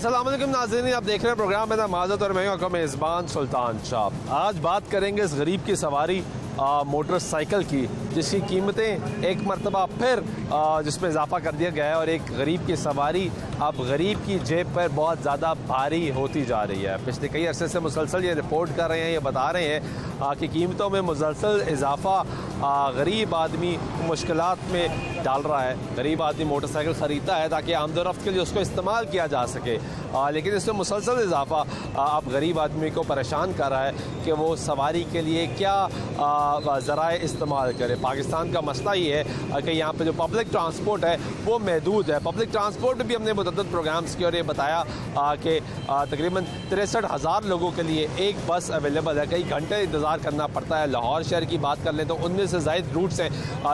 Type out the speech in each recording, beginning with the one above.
अस्सलाम वालेकुम नाज़रीन, आप देख रहे हैं प्रोग्राम में माज़त और मैं आपका मेज़बान सुल्तान शाह। आज बात करेंगे इस गरीब की सवारी मोटरसाइकिल की, जिसकी कीमतें एक मरतबा फिर जिसमें इजाफा कर दिया गया है और एक गरीब की सवारी अब गरीब की जेब पर बहुत ज़्यादा भारी होती जा रही है। पिछले कई अरसे से मुसलसल ये रिपोर्ट कर रहे हैं, ये बता रहे हैं कि कीमतों में मुसलसल इजाफा गरीब आदमी मुश्किलात में डाल रहा है। गरीब आदमी मोटरसाइकिल ख़रीदता है ताकि आमदोरफ्त के लिए उसको इस्तेमाल किया जा सके, लेकिन इसमें मुसलसल इजाफा अब गरीब आदमी को परेशान कर रहा है कि वो सवारी के लिए क्या ज़राए इस्तेमाल करे। पाकिस्तान का मसला ये है कि यहाँ पे जो पब्लिक ट्रांसपोर्ट है वो महदूद है। पब्लिक ट्रांसपोर्ट में भी हमने मुतअद्दिद प्रोग्राम्स किए और ये बताया कि तकरीबन 63,000 लोगों के लिए एक बस अवेलेबल है। कई घंटे इंतज़ार करना पड़ता है। लाहौर शहर की बात कर लें तो 19 से ज़ायद रूट्स हैं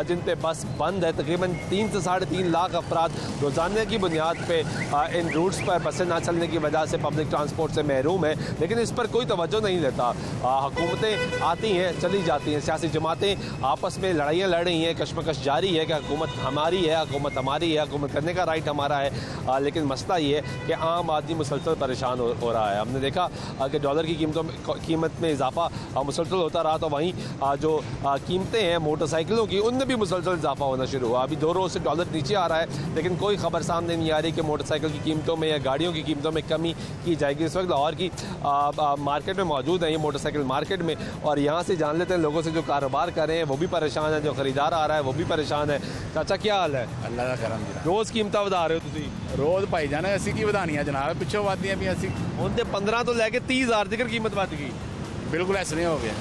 जिन पे बस बंद है। तकरीबन 3 से 3.5 लाख अफराद रोज़ाना की बुनियाद पर इन रूट्स पर बसें ना चलने की वजह से पब्लिक ट्रांसपोर्ट से महरूम है, लेकिन इस पर कोई तवज्जो नहीं देता। हुकूमतें आती हैं चली जाती हैं, सियासी जमातें आपस में लड़ाइयाँ लड़ रही हैं, कशमकश जारी है कि हुकूमत हमारी है, हुकूमत हमारी है, हुकूमत करने का राइट हमारा है, लेकिन मसला ये है कि आम आदमी मुसलसल परेशान हो रहा है। हमने देखा कि डॉलर की कीमत में इजाफा मुसलसल होता रहा, तो वहीं जो कीमतें हैं मोटरसाइकिलों की उनमें भी मुसलसल इजाफा होना शुरू हुआ। अभी 2 रोज़ से डॉलर नीचे आ रहा है, लेकिन कोई खबर सामने नहीं आ रही कि मोटरसाइकिल की कीमतों में या गाड़ियों की कीमतों में कमी की जाएगी। इस वक्त लाहौर की मार्केट में मौजूद है, ये मोटरसाइकिल मार्केट में, और यहाँ से जान लेते हैं लोगों से जो कारोबार कर रहे हैं वो भी परेशान है, जो खरीदार आ रहा है वो भी परेशान है। चाचा क्या हाल है? अल्लाह का करम जी। रोज़ कीमत बता रहे हो तुसी? रोज़ भाई जाना असी की वधानियां जनाब, पिछों वादियां भी असी ਹੁਣ ਤੇ 15 ਤੋਂ ਲੈ ਕੇ 30,000 तक कीमत ਵੱਧ गई। बिल्कुल ऐसा नहीं हो गया।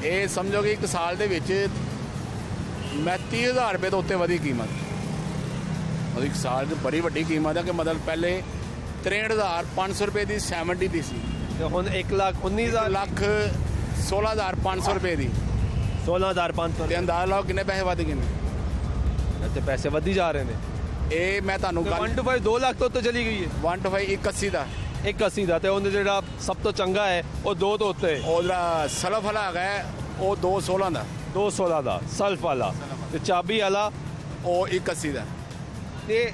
ਇਹ ਸਮਝੋ ਕਿ ਇੱਕ ਸਾਲ ਦੇ ਵਿੱਚ ਮੈਂ 30,000 रुपये ਤੋਂ ਉੱਤੇ ਵਧੀ ਕੀਮਤ। और एक साल ਦੀ बड़ी ਵੱਡੀ ਕੀਮਤ ਹੈ कि मतलब पहले 63,500 रुपये ਦੀ 70 ਦੀ ਸੀ, ਤੇ ਹੁਣ 1,19,000 1,16,500 रुपये ਦੀ 16,500 ਤੇ ਅੰਦਾਜ਼ਾ ਲਾਓ ਕਿੰਨੇ ਪੈਸੇ ਵੱਧ ਗਏ ਨੇ। ਤੇ ਪੈਸੇ ਵਧੀ ਜਾ ਰਹੇ ਨੇ। ਇਹ ਮੈਂ ਤੁਹਾਨੂੰ 1 to 5 2 ਲੱਖ ਤੋਂ ਉੱਤੇ ਚਲੀ ਗਈ ਹੈ। 1 to 5 180 ਦਾ 180 ਦਾ, ਤੇ ਉਹਨੇ ਜਿਹੜਾ ਸਭ ਤੋਂ ਚੰਗਾ ਹੈ ਉਹ 2 ਤੋਂ ਉੱਤੇ, ਉਹ ਜਿਹੜਾ ਸਲਫ ਵਾਲਾ ਹੈਗਾ ਉਹ 216 ਦਾ 216 ਦਾ ਸਲਫ ਵਾਲਾ, ਤੇ ਚਾਬੀ ਵਾਲਾ ਉਹ 180 ਦਾ। ਤੇ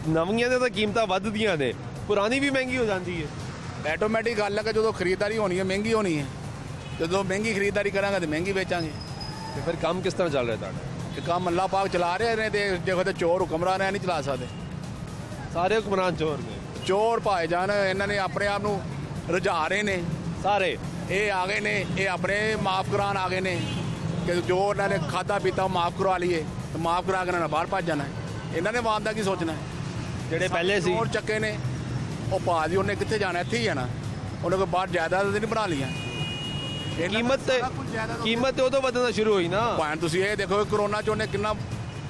ਨਵੀਆਂ ਦੇ ਤਾਂ ਕੀਮਤਾਂ ਵੱਧਦੀਆਂ ਨੇ, ਪੁਰਾਣੀ ਵੀ ਮਹਿੰਗੀ ਹੋ ਜਾਂਦੀ ਹੈ। ਆਟੋਮੈਟਿਕ ਗੱਲ ਹੈ ਕਿ ਜਦੋਂ ਖਰੀਦਦਾਰੀ ਹੋਣੀ ਹੈ ਮਹਿੰਗੀ ਹੋਣੀ ਹੈ, ਜਦੋਂ ਮਹਿੰਗੀ ਖਰੀਦਦਾਰੀ ਕਰਾਂਗੇ ਤਾਂ ਮਹਿੰਗੀ ਵੇਚਾਂਗੇ। ਤੇ ਫਿਰ ਕੰਮ ਕਿਸ ਤਰ੍ਹਾਂ ਚੱਲ ਰਿਹਾ ਤੁਹਾਡਾ? ਇਹ ਕੰਮ ਅੱਲਾਹ ਪਾਕ ਚਲਾ ਰਹੇ ਨੇ, ਤੇ ਦੇਖੋ ਤੇ ਚੋਰ ਹੁਕਮਰਾਨ ਨਹੀਂ ਚਲਾ ਸਕਦੇ। ਸਾਰੇ ਹੁਕਮਰਾਨ ਚੋਰ ਨੇ, ਚੋਰ ਭਾਈ ਜਾਨ ਇਹਨਾਂ ਨੇ ਆਪਣੇ ਆਪ ਨੂੰ ਰੁਝਾ ਰਹੇ ਨੇ। ਸਾਰੇ ਇਹ ਆ ਗਏ ਨੇ, ਇਹ ਆਪਣੇ ਮਾਫ ਕਰਾਉਣ ਆ ਗਏ ਨੇ ਕਿ ਜੋ ਇਹਨਾਂ ਨੇ ਖਾਧਾ ਪੀਤਾ ਮਾਫ ਕਰਵਾ ਲਈਏ, ਤੇ ਮਾਫ ਕਰਾ ਕੇ ਇਹਨਾਂ ਨੇ ਬਾਹਰ ਭੱਜ ਜਾਣਾ। ਇਹਨਾਂ ਨੇ ਆਵਾਮ ਦਾ ਕੀ ਸੋਚਣਾ? ਜਿਹੜੇ ਪਹਿਲੇ ਸੀ ਚੋਰ ਚੱਕੇ ਨੇ, ਉਹ ਭਾਜੀ ਉਹਨੇ ਕਿੱਥੇ ਜਾਣਾ? ਇੱਥੇ ਹੀ ਜਾਣਾ। ਉਹਨੇ ਕੋਈ ਬਾਹਰ ਜਾਇਦਾਦ ਨਹੀਂ ਬਣਾ ਲਈਆਂ। ਕੀਮਤ ਉਦੋਂ ਵਧਣਾ ਸ਼ੁਰੂ ਹੋਈ ਨਾ। ਭਾਵੇਂ ਤੁਸੀਂ ਇਹ ਦੇਖੋ ਕਰੋਨਾ 'ਚ ਉਹਨੇ ਕਿੰਨਾ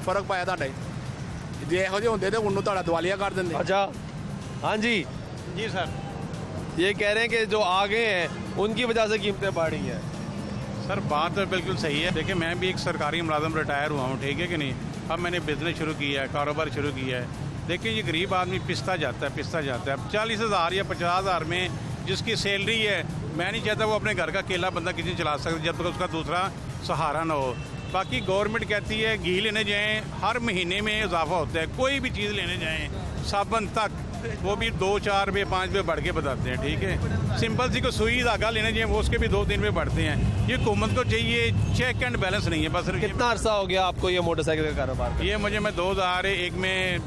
ਫਰਕ ਪਾਇਆ ਤੁਹਾਡੇ। ਜੇ ਇਹੋ ਜਿਹੇ ਹੁੰਦੇ ਤਾਂ ਉਹਨੂੰ ਤੁਹਾਡਾ ਦਿਵਾਲੀਆ ਕਰ ਦਿੰਦੇ। अच्छा हाँ जी जी सर। ये कह रहे हैं कि जो आ गए हैं उनकी वजह से कीमतें बढ़ रही हैं। सर बात तो बिल्कुल सही है। देखिए मैं भी एक सरकारी मुलाजम रिटायर हुआ हूँ, ठीक है कि नहीं। अब मैंने बिजनेस शुरू किया है, कारोबार शुरू किया है। देखिए ये गरीब आदमी पिसता जाता है। अब 40,000 या 50,000 में जिसकी सैलरी है, मैं नहीं चाहता वो अपने घर का अकेला बंदा किसी चला सकता जब तक उसका दूसरा सहारा ना हो। बाकी गवर्नमेंट कहती है घी लेने जाएँ हर महीने में इजाफा होता है, कोई भी चीज़ लेने जाएँ साबुन तक वो भी 2, 4 रुपये 5 रुपये बढ़ के बताते हैं, ठीक है। सिंपल सी को सुई धागा लेने जाए वो उसके भी 2-3 रुपये बढ़ते हैं। ये हुकूमत को चाहिए चेक एंड बैलेंस नहीं है बस। कितना अरसा हो गया आपको ये मोटरसाइकिल का कारोबार? ये मैं 2001 में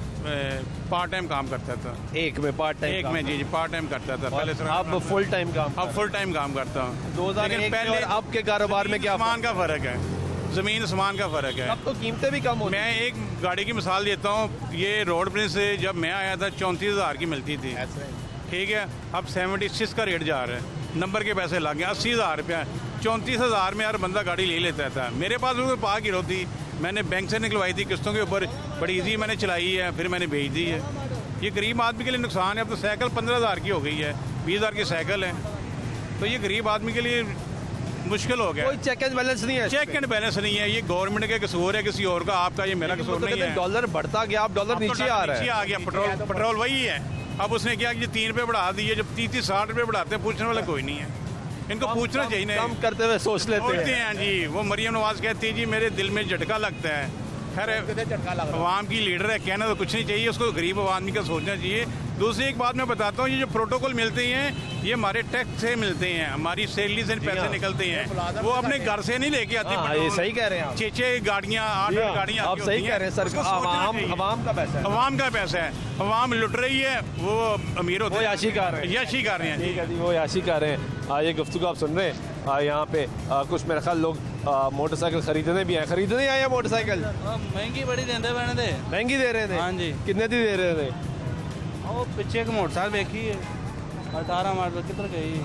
पार्ट टाइम काम करता था। एक में पार्ट टाइम? एक में जी पार्ट टाइम करता था पहले सर। अब फुल टाइम काम? अब फुल टाइम काम करता हूँ। 2001 पहले अब के कारोबार में क्या सामान का फर्क है? ज़मीन आसमान का फ़र्क है। अब तो कीमतें भी कम हो। मैं एक गाड़ी की मिसाल देता हूँ। ये रोड प्रिंस से जब मैं आया था 34,000 की मिलती थी, ठीक है। अब 76 का रेट जा रहा है, नंबर के पैसे लग गए 80,000 रुपया। 34,000 में हर बंदा गाड़ी ले लेता था। मेरे पास वो पाक हीरो थी, मैंने बैंक से निकलवाई थी किस्तों के ऊपर, बड़ी ईजी मैंने चलाई है, फिर मैंने भेज दी है। ये गरीब आदमी के लिए नुकसान है। अब तो साइकिल 15,000 की हो गई है, 20,000 की साइकिल है, तो ये गरीब आदमी के लिए मुश्किल हो गया। कोई चेक एंड बैलेंस नहीं है। चेक एंड बैलेंस नहीं है। ये गवर्नमेंट का कसूर है, किसी और का। आपका ये मेरा कसूर नहीं है। डॉलर बढ़ता गया, अब डॉलर नीचे आ रहा है। आ गया। पेट्रोल वही है। अब उसने क्या कि 3 रुपये बढ़ा दिए, जब 30-60 रुपये बढ़ाते हैं पूछने वाला कोई नहीं है। इनको पूछना चाहिए ना। कम करते हुए सोच लेते हैं जी। वो मरियम नवाज कहती है जी मेरे दिल में झटका लगता है खैर कितने झटका लग रहा है। अवाम की लीडर है, कहना तो कुछ नहीं चाहिए, उसको गरीब आदमी का सोचना चाहिए। दूसरी एक बात मैं बताता हूँ, ये जो प्रोटोकॉल मिलते हैं ये हमारे टैक्स से मिलते हैं, हमारी सैलरी से पैसे हाँ। निकलते हैं, वो अपने घर से नहीं लेके आते। हाँ, ये सही कह रहे हैं आप। 6 गाड़ियाँ 8 गाड़ियाँ आप सही कह रहे हैं सर, आवाम का पैसा है, अवाम का पैसा है, अवाम लुट रही है, वो अमीर होते वो याशी कर रहे हैं। याशी कर रहे हैं ठीक है जी, वो याशी कर रहे हैं। ये गुफ्तगू आप सुन रहे हैं। यहाँ पे कुछ मेरे ख्याल लोग मोटरसाइकिल खरीदने भी आए, खरीदने आए हैं मोटरसाइकिल। महंगी बड़ी देंदे पैने दे महंगी दे रहे थे? हाँ जी। कितने दी दे रहे थे? ਉਹ ਪਿੱਛੇ ਇੱਕ ਮੋਟਰਸਾਈਕਲ ਵੇਖੀ ਹੈ 18 ਮਾਡਲ ਕਿੱਧਰ ਗਈ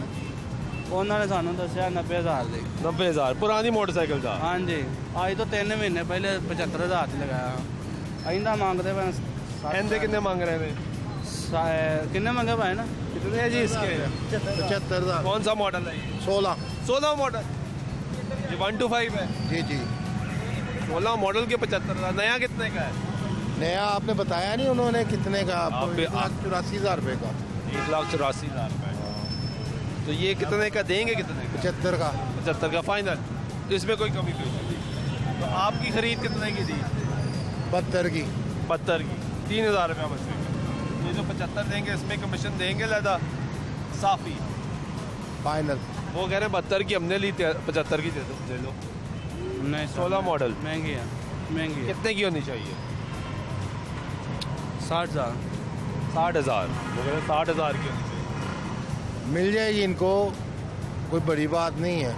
ਉਹਨਾਂ ਨੇ ਸਾਨੂੰ ਦੱਸਿਆ 90000 ਦੀ 90,000 पुरानी मोटरसाइकिल था। ਹਾਂਜੀ ਅੱਜ ਤੋਂ 3 ਮਹੀਨੇ ਪਹਿਲੇ 75000 ਚ ਲਗਾਇਆ ਆਇੰਦਾ ਮੰਗਦੇ ਪਏ एंदे कितने मांग रहे थे? ਕਿੰਨੇ ਮੰਗੇ ਭਾਈ ਨਾ कितने है जी इसके? 75,000 कौन सा मॉडल है? 16 16 मॉडल। ये 125 है। जी जी 16 मॉडल के 75,000। नया कितने का है? नया आपने बताया नहीं उन्होंने कितने का आपको? आप- 1,84,000 रुपये का 1,84,000 रुपए। तो ये कितने का देंगे? कितने का? 75 का 75 का फाइनल। तो इसमें कोई कमी नहीं। तो आपकी खरीद कितने की थी? 72 की 72 की। 3,000 रुपया बचेगा। ये जो 75 देंगे इसमें कमीशन देंगे ज़्यादा साफी। फाइनल। वो कह रहे हैं 72 की हमने ली, 75 की दे लो। ਨਹੀਂ 16 मॉडल ਮਹਿੰਗੀ ਹੈ ਮਹਿੰਗੀ ਹੈ कितने की होनी चाहिए? 60000 60,000। वो कह रहे हैं 60,000 की होनी चाहिए, मिल जाएगी इनको, कोई बड़ी बात नहीं है।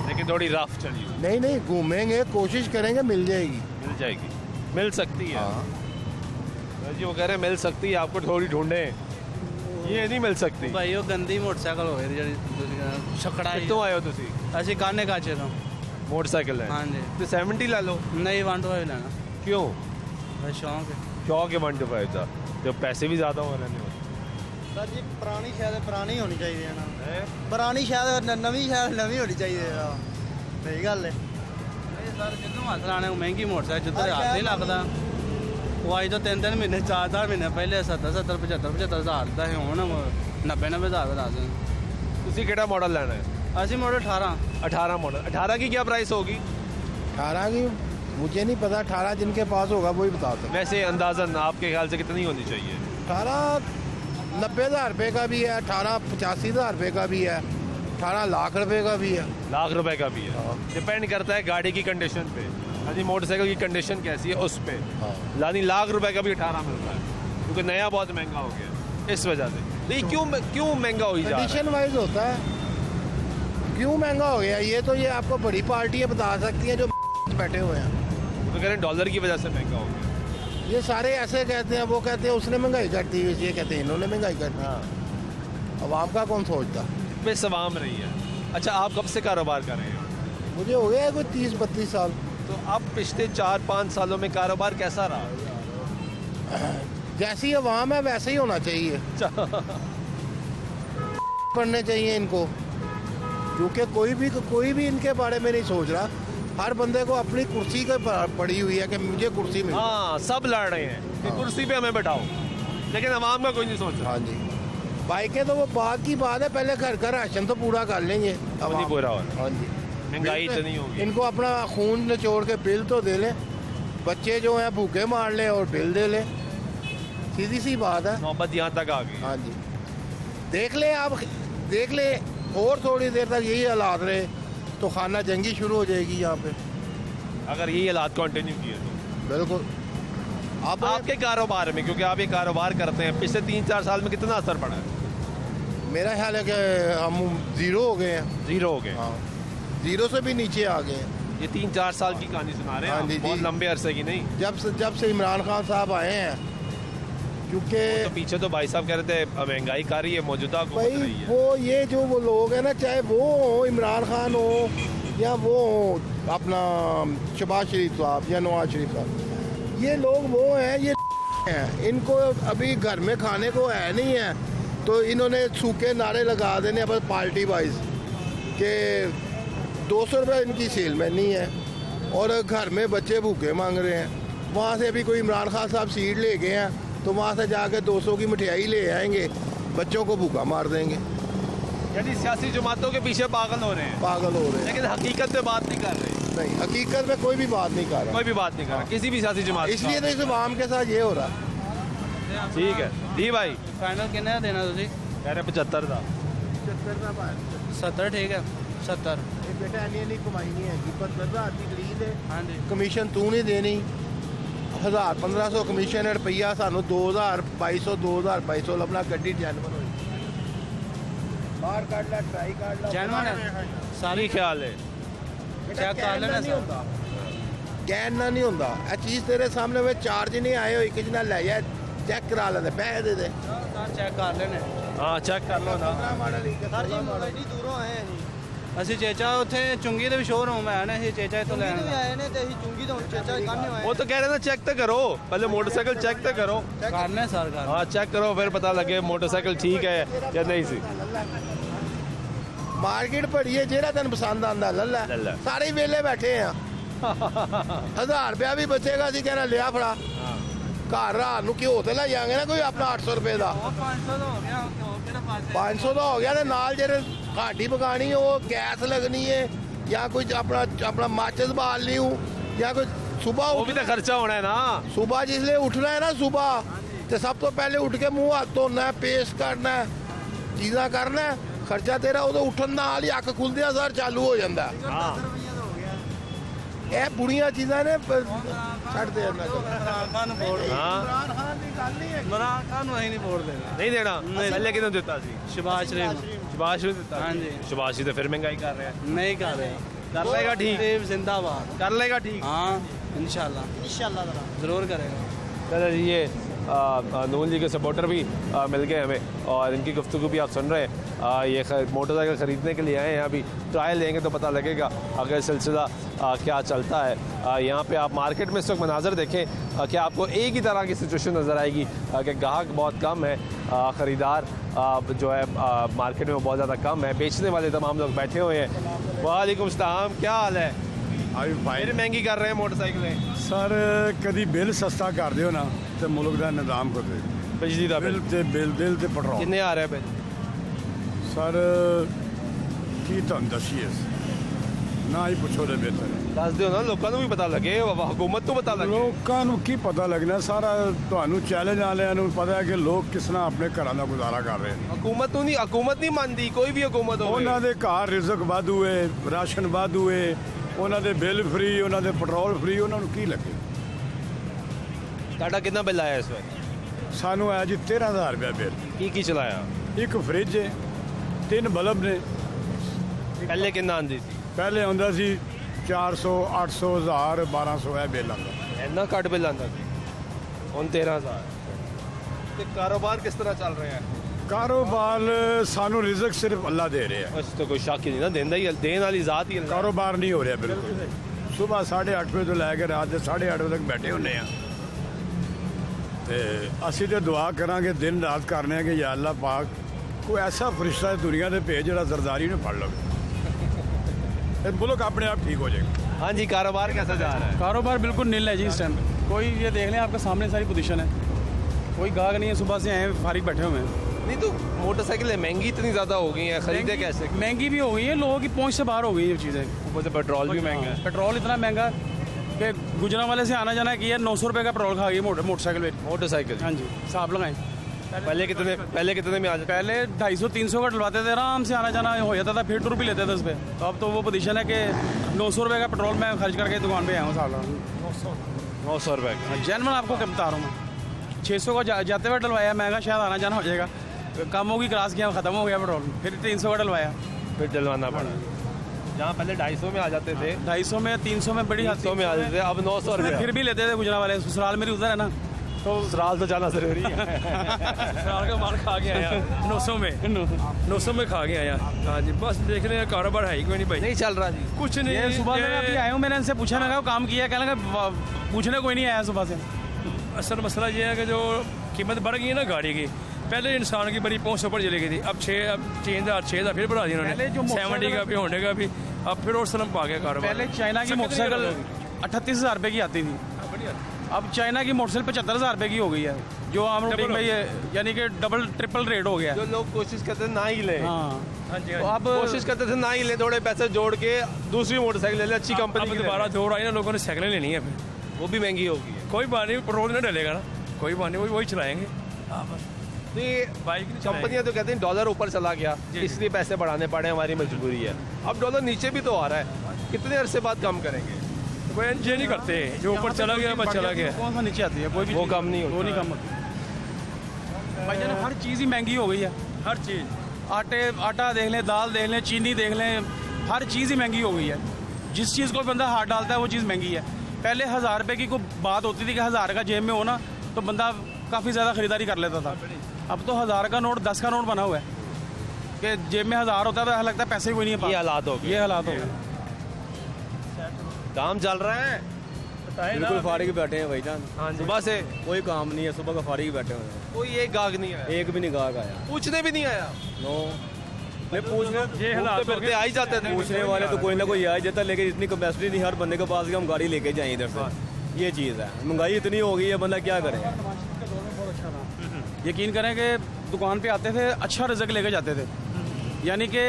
लेकिन थोड़ी रफ चली हुई। नहीं नहीं घूमेंगे, कोशिश करेंगे, मिल जाएगी। मिल जाएगी, मिल सकती है। हाँ जी वो कह रहे हैं मिल सकती है, आपको थोड़ी ढूंढे, ये नहीं मिल सकती। ਭਾਈ ਉਹ ਗੰਦੀ ਮੋਟਰਸਾਈਕਲ ਹੋਵੇ ਜਿਹੜੀ ਤੁਸੀਂ ਛਕੜਾ कितों आए हो तुसी? ਅਸੀਂ ਕਾਨੇ ਕਾਚੇ ਤੋਂ मोटरसाइकिल है ਹਾਂਜੀ तो 70 ला लो। ਨਹੀਂ 125 ਲੈਣਾ क्यों? ਬਸ ਸ਼ੌਂਕ ਹੈ शौक है 125 का, तो पैसे भी ज़्यादा हो रहे हैं। ਸਰ ਜੀ ਪੁਰਾਣੀ ਸ਼ਾਇਦ ਪੁਰਾਣੀ ਹੋਣੀ ਚਾਹੀਦੀ ਹੈ ਨਾ ਪੁਰਾਣੀ ਸ਼ਾਇਦ ਨਵੀਂ ਸ਼ਾਇਦ ਨਵੀਂ ਹੋਣੀ ਚਾਹੀਦੀ ਹੈ ਸਹੀ ਗੱਲ ਹੈ ਨਹੀਂ ਸਰ ਜਿੱਦੋਂ ਹੱਥ ਲਾਣੇ ਉਹ ਮਹਿੰਗੀ ਮੋਟਰਸਾਈਕਲ ਜਿੱਦਾਂ ਹੱਥ ਨਹੀਂ ਲੱਗਦਾ ਉਹ ਅੱਜ ਤੋਂ 3 ਮਹੀਨੇ 4 ਮਹੀਨੇ ਪਹਿਲੇ 70 75,000 ਦਾ ਸੀ ਹੁਣ 90,000 ਦਾ ਦੱਸ तुसी केड़ा मॉडल लेना है? ਅਸੀਂ ਮੋਡਲ 18 मॉडल। 18 की क्या प्राइस होगी? 18 की मुझे नहीं पता, 18 जिनके पास होगा वही बता सकते। वैसे अंदाजन आपके ख्याल से कितनी होनी चाहिए? 18 90,000 रुपये का भी है, 18 85,000 रुपये का भी है, 18 लाख रुपए का भी है। लाख रुपए का भी है। हाँ। डिपेंड करता है गाड़ी की कंडीशन पे, यानी मोटरसाइकिल की कंडीशन कैसी है उस पे। हाँ। यानी लाख रुपए का भी 18 मिलता है, क्योंकि नया बहुत महंगा हो गया इस वजह से। तो ये क्यों महंगा हो ही जा रहा है? कंडीशन वाइज होता है। क्यों महंगा हो गया ये तो ये आपको बड़ी पार्टियाँ बता सकती हैं जो बैठे हुए हैं। तो कह रहे हैं डॉलर की वजह से महंगा हो गया। ये सारे ऐसे कहते हैं, वो कहते हैं उसने महंगाई कर दी, ये कहते हैं इन्होंने महंगाई कर दी। हाँ, अवाम का कौन सोचता? पे सवाम रही है। अच्छा, आप कब से कारोबार कर रहे हो? मुझे हो गया है कोई 30-32 साल। तो अब पिछले 4-5 सालों में कारोबार कैसा रहा? जैसी अवाम है वैसे ही होना चाहिए, पढ़ने चाहिए इनको, क्योंकि कोई भी इनके बारे में नहीं सोच रहा। हर बंदे को अपनी कुर्सी के पड़ी हुई है कि मुझे कुर्सी मिले। हाँ, सब लड़ रहे हैं कि हाँ। कुर्सी पे हमें बैठाओ, लेकिन अवाम का कोई नहीं सोच रहा। हाँ जी, बाइकें तो वो बात की बात है, पहले घर का राशन तो पूरा कर लेंगे। वो नहीं पूरा हो रहा। हाँ जी, महंगाई बिल तो नहीं होगी। इनको अपना खून निचोड़ के बिल तो दे लें, बच्चे जो हैं भूखे मार लें और बिल दे लें, सीधी सी बात है। नौबत यहाँ तक आ गई। हाँ जी, देख ले आप, देख ले, और थोड़ी देर तक यही हालात रहे तो खाना जंगी शुरू हो जाएगी यहाँ पे। अगर यही हालात कंटिन्यू किए तो बिल्कुल। अब आपके कारोबार में, क्योंकि आप ये कारोबार करते हैं, पिछले 3-4 साल में कितना असर पड़ा है? मेरा ख्याल है कि हम जीरो हो गए हैं। जीरो हो गए। हाँ, जीरो से भी नीचे आ गए हैं। ये 3-4 साल की कहानी सुना रहे हैं हाँ आप, जी, बहुत जी। लंबे अरसे की नहीं। जब से इमरान खान साहब आए हैं, क्योंकि तो पीछे तो भाई साहब कह रहे थे महंगाई कर रही है, मौजूदा हुकूमत भाई रही है। वो ये जो वो लोग हैं ना, चाहे वो हो इमरान खान हो या वो हो अपना शहबाज शरीफ साहब या नवाज शरीफ साहब, ये लोग वो हैं, ये हैं, इनको अभी घर में खाने को है नहीं है, तो इन्होंने सूखे नारे लगा देने बस पार्टी वाइज कि 200 रुपये इनकी सेल में नहीं है और घर में बच्चे भूखे मांग रहे हैं। वहाँ से अभी कोई इमरान खान साहब सीट ले गए हैं तो वहाँ से जाके 200 की मिठाई ले आएंगे, बच्चों को भूखा मार देंगे। यानी सियासी जमातों के पीछे पागल हो रहे हैं, पागल हो रहे हैं। लेकिन हकीकत में बात नहीं कर रहे, नहीं, हकीकत में कोई भी बात नहीं कर रहा। कोई भी बात नहीं कर रहा किसी भी सियासी जमात इसलिए तो इस आवाम के साथ ये हो रहा। ठीक है जी भाई, फाइनल किन्ने दा देना तुसी? कह रहे 75 का। 70 ठीक है 70। बेटा इन्नी कमाई नहीं है, 75,000 की खरीद है, हाँ जी कमीशन तू नहीं देनी, 1000-1500 कमीशन है, रुपया सानू 2200 लभना, गड्डी जैनवन होई। बाहर काट ला, ट्राई काट ला, जैनवन है सारी ख्याल है चेक कर लेना नहीं होता, गैन ना नहीं होता। ਇਹ ਚੀਜ਼ ਤੇਰੇ ਸਾਹਮਣੇ ਵੇ ਚਾਰਜ ਨਹੀਂ ਆਏ ਹੋਈ, ਕਿਸੇ ਨਾਲ ਲੈ ਜਾ ਚੈੱਕ ਕਰਾ ਲੈਂਦੇ, ਪੈਸੇ ਦੇ ਦੇ। ਚੈੱਕ ਕਰ ਲੈਣੇ। हाँ चेक कर लो ना। ਮਾਡਲ ਹੀ ਸਰ ਜੀ ਐਡੀ ਦੂਰੋਂ ਆਏ ਆ ਜੀ, ਅਸੀਂ ਚੇਚਾ ਉੱਥੇ ਚੁੰਗੀ ਦੇ ਵੀ ਸ਼ੋਰੂਮ ਹੈ ਨਾ, ਅਸੀਂ ਚੇਚਾ ਇੱਥੋਂ ਚੁੰਗੀ ਲੈਣ ਤੋਂ ਵੀ ਆਏ ਨੇ ਤੇ ਅਸੀਂ ਚੁੰਗੀ ਤੋਂ ਚੇਚਾ ਕਾਹਨੇ ਆਏ वो तो कह रहे ना चेक तो करो, पहले मोटरसाइकिल चेक तो करो। ਕਰਨੇ ਸਰ ਕਰ हाँ चेक करो, फिर पता लगे मोटरसाइकिल ठीक है या नहीं सी। ਮਾਰਕੀਟ ਭਰੀ ਹੈ, ਜਿਹੜਾ ਤੈਨੂੰ ਪਸੰਦ ਆਂਦਾ ਲੈ ਲੈ ਲੈ। ਲੈ। ਸਾਰੇ ਹੀ ਵਿਹਲੇ ਬੈਠੇ ਆ। 1000 ਰੁਪਇਆ ਵੀ ਬਚੇਗਾ, ਅਸੀਂ ਕਹਿਣਾ ਲਿਆ ਫੜਾ। ਘਰ ਰਾਤ ਨੂੰ ਘਿਓ ਤੇ ਲੈ ਜਾਵਾਂਗੇ ਨਾ ਕੋਈ ਆਪਣਾ 800 ਰੁਪਏ ਦਾ, 500 ਦਾ ਹੋ ਗਿਆ ਕਿਹੜਾ ਪਾਸੇ 500 ਦਾ ਹੋ ਗਿਆ, ਤੇ ਨਾਲ ਜਿਹੜੇ ਘਾਟੀ ਪਕਾਣੀ ਉਹ ਗੈਸ ਲੱਗਣੀ ਹੈ, ਜਾਂ ਕੋਈ ਆਪਣਾ ਮਾਚਿਸ ਬਾਲਣੀ ਹੋ, ਜਾਂ ਕੋਈ ਸੁਬਾਹ वो भी तो खर्चा होना है ना। सुबह जिसले उठना है ना, सुबह तो सब तो पहले उठ के मुंह हाथ धोना है, पेस्ट करना है, चीज़ा करना है, खर्चा तेरा उदो उठन नाल ही अख खुलदियां सर चालू हो जाता है। हाँ ਇਹ ਬੁੜੀਆਂ ਚੀਜ਼ਾਂ ਨੇ ਛੱਡ ਦੇ ਨਾ। ਇਮਰਾਨ ਖਾਨ ਨੂੰ ਵੋਟ हाँ ਇਮਰਾਨ ਖਾਨ ਦੀ ਗੱਲ ਨਹੀਂ ਹੈ। ਇਮਰਾਨ ਖਾਨ ਨੂੰ ਅਸੀਂ ਨਹੀਂ ਵੋਟ ਦੇਣਾ। नहीं देना, नहीं। पहले कितने देता सी? ਸ਼ਿਬਾਜ਼ ਸ਼ਰੀਫ सुभाष भी देता। हाँ जी। सुभाष जी तो फिर महंगाई कर रहे हैं। ਨਹੀਂ ਕਰ ਰਹੇ। कर लेगा ठीक, ਸ਼ਰੀਫ ਜ਼ਿੰਦਾਬਾਦ। कर लेगा ठीक। हाँ इंशाल्लाह ਇਨਸ਼ਾਅੱਲਾ ਜ਼ਰਾ ज़रूर करेगा। चलो जी, ये नून जी के सपोर्टर भी मिल गए हमें, और इनकी गुफ्तगू भी आप सुन रहे हैं। ये मोटरसाइकिल ख़रीदने के लिए आए हैं, अभी ट्रायल लेंगे तो पता लगेगा अगर सिलसिला क्या चलता है। यहाँ पे आप मार्केट में इस वक्त मनाजर देखें कि आपको एक ही तरह की सिचुएशन नज़र आएगी कि ग्राहक बहुत कम है, ख़रीदार जो है मार्केट में बहुत ज़्यादा कम है, बेचने वाले तमाम लोग बैठे हुए हैं। वालेकुम सलाम, क्या हाल है? फिर महंगी कर रहे हैं मोटरसाइकिलें। ਸਰ ਕਦੀ ਬਿੱਲ ਸਸਤਾ ਕਰ ਦਿਓ ਨਾ ਤੇ ਮੁਲਕ ਦਾ ਨਿਜ਼ਾਮ ਕਰ ਦਿਓ। बिजली का ਬਿੱਲ बिल ਤੇ ਬਿੱਲ ਤੇ ਪੈਟਰੋਲ। कितने आ रहे हैं बिल? ਸਰ ਕੀ ਤੁਹਾਨੂੰ ਦੱਸੀਏ, ਨਾ ਹੀ ਪੁੱਛੋ ਦੇ ਬਿਹਤਰ ਹੈ। ਦੱਸ ਦਿਓ ਨਾ, ਲੋਕਾਂ ਨੂੰ ਵੀ ਪਤਾ ਲੱਗੇ, ਹਕੂਮਤ ਨੂੰ ਪਤਾ ਲੱਗੇ। ਲੋਕਾਂ ਨੂੰ ਕੀ ਪਤਾ ਲੱਗਣਾ, ਸਾਰਾ ਤੁਹਾਨੂੰ ਚੈਲੰਜ ਵਾਲਿਆਂ ਨੂੰ ਪਤਾ ਹੈ ਕਿ ਲੋਕ ਕਿਸ ਤਰ੍ਹਾਂ ਆਪਣੇ ਘਰਾਂ ਦਾ ਗੁਜ਼ਾਰਾ ਕਰ ਰਹੇ ਨੇ। ਹਕੂਮਤ ਨਹੀਂ ਮੰਨਦੀ, ਕੋਈ ਵੀ ਹਕੂਮਤ ਹੋਵੇ। ਉਹਨਾਂ ਦੇ ਘਰ ਰਿਜ਼ਕ ਵਾਧੂ ਹੈ, ਰਾਸ਼ਨ ਵਾਧੂ ਹੈ, ਉਹਨਾਂ ਦੇ ਬਿੱਲ ਫ੍ਰੀ, ਉਹਨਾਂ ਦੇ ਪੈਟਰੋਲ ਫ੍ਰੀ, ਉਹਨਾਂ ਨੂੰ ਕੀ ਲੱਗੇ। ਤੁਹਾਡਾ ਕਿੰਨਾ ਬਿੱਲ ਆਇਆ ਇਸ ਵਾਰ? ਸਾਨੂੰ ਆਇਆ ਜੀ 13,000 ਰੁਪਇਆ ਬਿੱਲ। ਕੀ ਚਲਾਇਆ? ਇੱਕ ਫ੍ਰਿਜ ਹੈ, 3 ਬਲਬ ਨੇ। ਪਹਿਲੇ ਕਿੰਨਾ ਆਂਦੀ ਸੀ? ਪਹਿਲੇ ਆਉਂਦਾ ਸੀ 400, 800, 1000, 1200 ਇਹ ਬਿੱਲ ਆਉਂਦਾ। ਇੰਨਾ ਘੱਟ ਬਿੱਲ ਆਂਦਾ ਸੀ, ਹੁਣ 13,000। ਤੇ ਕਾਰੋਬਾਰ ਕਿਸ ਤਰ੍ਹਾਂ ਚੱਲ ਰਿਹਾ ਹੈ? ਕਾਰੋਬਾਰ ਸਾਨੂੰ ਰਿਜ਼ਕ ਸਿਰਫ ਅੱਲਾ ਦੇ ਰਿਹਾ। ਉਸ ਤੋਂ ਕੋਈ ਸ਼ੱਕ ਹੀ ਨਹੀਂ ਨਾ, ਦਿੰਦਾ ਹੀ ਦੇਣ ਵਾਲੀ ਜ਼ਾਤ ਹੀ ਅੱਲਾਹ। ਕਾਰੋਬਾਰ ਨਹੀਂ ਹੋ ਰਿਹਾ ਬਿਲਕੁਲ। ਸਵੇਰ 8:30 ਵਜੇ ਤੋਂ ਲੈ ਕੇ ਰਾਤ ਦੇ 8:30 ਵਜੇ ਤੱਕ ਬੈਠੇ ਹੁੰਨੇ ਆ, ਤੇ ਅਸੀਂ ਤੇ ਦੁਆ ਕਰਾਂਗੇ, ਦਿਨ ਰਾਤ ਕਰਨੇ ਆ ਕਿ ਯਾ ਅੱਲਾ ਪਾਕ ਕੋਈ ਐਸਾ ਫਰਿਸ਼ਤਾ ਦੁਨੀਆ ਦੇ ਭੇਜ ਜਿਹੜਾ ਜ਼ਰਦਾਰੀ ਨੂੰ ਫੜ ਲਵੇ, ਇਹ ਮੁਲਕ अपने आप ठीक हो जाएगा। हाँ जी, कारोबार कैसा जा रहा है? कारोबार बिल्कुल नील है जी इस टाइम। कोई ये देख लें, आपके सामने सारी पोजीशन है, कोई गाहक नहीं है, सुबह से आए हैं, फारिग बैठे हुए हैं। नहीं तो मोटरसाइकिलें महंगी इतनी ज़्यादा हो गई हैं, खरीदे कैसे? महंगी भी हो गई है, लोगों की पहुंच से बाहर हो गई ये चीज़ें। ऊपर से पेट्रोल भी महंगा है। पेट्रोल इतना महंगा कि गुजरा वाले से आना जाना किया, 900 रुपये का पेट्रोल खा गई मोटरसाइकिल पे। मोटरसाइकिल हाँ जी, हिसाब लगाएं। पहले कितने में आ जाते? पहले 250-300 का डलवाते थे, आराम से आना जाना हो जाता था, फिर टूर भी लेते थे उस पर। तो अब तो वो पोजीशन है कि 900 रुपये का पेट्रोल मैं खर्च करके दुकान पे आया हूँ साल। 900 रुपये का। जैनवन आपको क्या बता रहा हूँ मैं, 600 का जाते हुए डलवाया, महंगा शायद आना जाना हो जाएगा, कम होगी क्लास किया, ख़त्म हो गया पेट्रोल, फिर 300 का डलवाया, फिर डलवाना पड़ा। जहाँ पहले 250 में आ जाते थे, 250 में 300 में बड़ी 300 में आ जाते थे, अब 900 रुपये। फिर भी लेते थे गुजरा वाले। ससुराल मेरी उधर है ना, तो ससुराल तो जाना जरूरी है। ससुराल का माल खा के आया 900 में खा के आया। हाँ जी, बस देख रहे हैं, कारोबार है ही कोई नहीं भाई, नहीं चल रहा जी कुछ नहीं। ये सुबह से मैं अभी आया हूँ, मैंने इनसे पूछा, मैं कहा काम किया, कहने लगा पूछने कोई नहीं आया सुबह से। असल मसला ये है कि जो कीमत बढ़ गई है ना गाड़ी की, पहले इंसान की बड़ी पहुंच ऊपर चली गई थी, अब 6,000 फिर बढ़ा दी पहले जो उन्होंने, 70 का भी होने का भी, अब फिर और सलम पा गया कारोबार। पहले चाइना की मोटरसाइकिल 38,000 रुपये की आती थी, अब चाइना की मोटरसाइकिल 75,000 रुपये की हो गई है, जो आम रूटीन में ये यानी कि डबल ट्रिपल रेट हो गया। जो लोग कोशिश करते थे ना ही ले, हाँ जी, तो अब कोशिश करते थे ना ही ले, थोड़े पैसे जोड़ के दूसरी मोटरसाइकिल ले ले, अच्छी कंपनी की। दोबारा जोर आई ना, लोगों ने साइकिलें लेनी है, फिर वो भी महंगी होगी। कोई बात नहीं, पेट्रोल ना डलेगा ना, कोई बात नहीं, वही चलाएंगे। तो ये बाइक नहीं कंपनियां तो कहती हैं डॉलर ऊपर चला गया, इसलिए पैसे बढ़ाने पड़े, हमारी मजबूरी है। अब डॉलर नीचे भी तो आ रहा है, कितने अरसे बाद कम करेंगे? वो ये नहीं करते, जो ऊपर चला गया बस चला गया। कौन सा नीचे आती है? कोई भी वो चीज़- कम नहीं होता। वो नहीं कम होती भाई जान, हर चीज़ ही महंगी हो गई है। हर चीज़, आटा देख लें, दाल देख लें, चीनी देख लें, हर चीज़ ही महंगी हो गई है। जिस चीज़ को बंदा हाथ डालता है वो चीज़ महंगी है। पहले 1000 रुपये की कोई बात होती थी कि 1000 का जेब में हो ना तो बंदा काफ़ी ज़्यादा खरीदारी कर लेता था। अब तो 1000 का नोट 10 का नोट बना हुआ है कि जेब में 1000 होता है तो ऐसा लगता है पैसे ही कोई नहीं है। ये हालात हो गए। ये हालात हो गए। काम चल रहा है बिल्कुल फारिग बैठे हैं भाईजान। हाँ, सुबह से कोई काम नहीं है, सुबह का फारिग बैठे हुए हैं। कोई एक गाहक नहीं आया, एक भी नहीं गाहक आया। पूछने भी नहीं आया। नो नहीं पूछने ये हालात हो फिरते आ ही जाते थे। पूछने वाले तो कोई ना कोई आ जाता है, लेकिन इतनी कैपेसिटी नहीं हर बंदे के पास कि हम गाड़ी लेके जाएं इधर से। ये चीज़ है, महंगाई इतनी हो गई है, बंदा क्या करे। यकीन करें कि दुकान पे आते थे, अच्छा रिजल्ट लेके जाते थे, यानी कि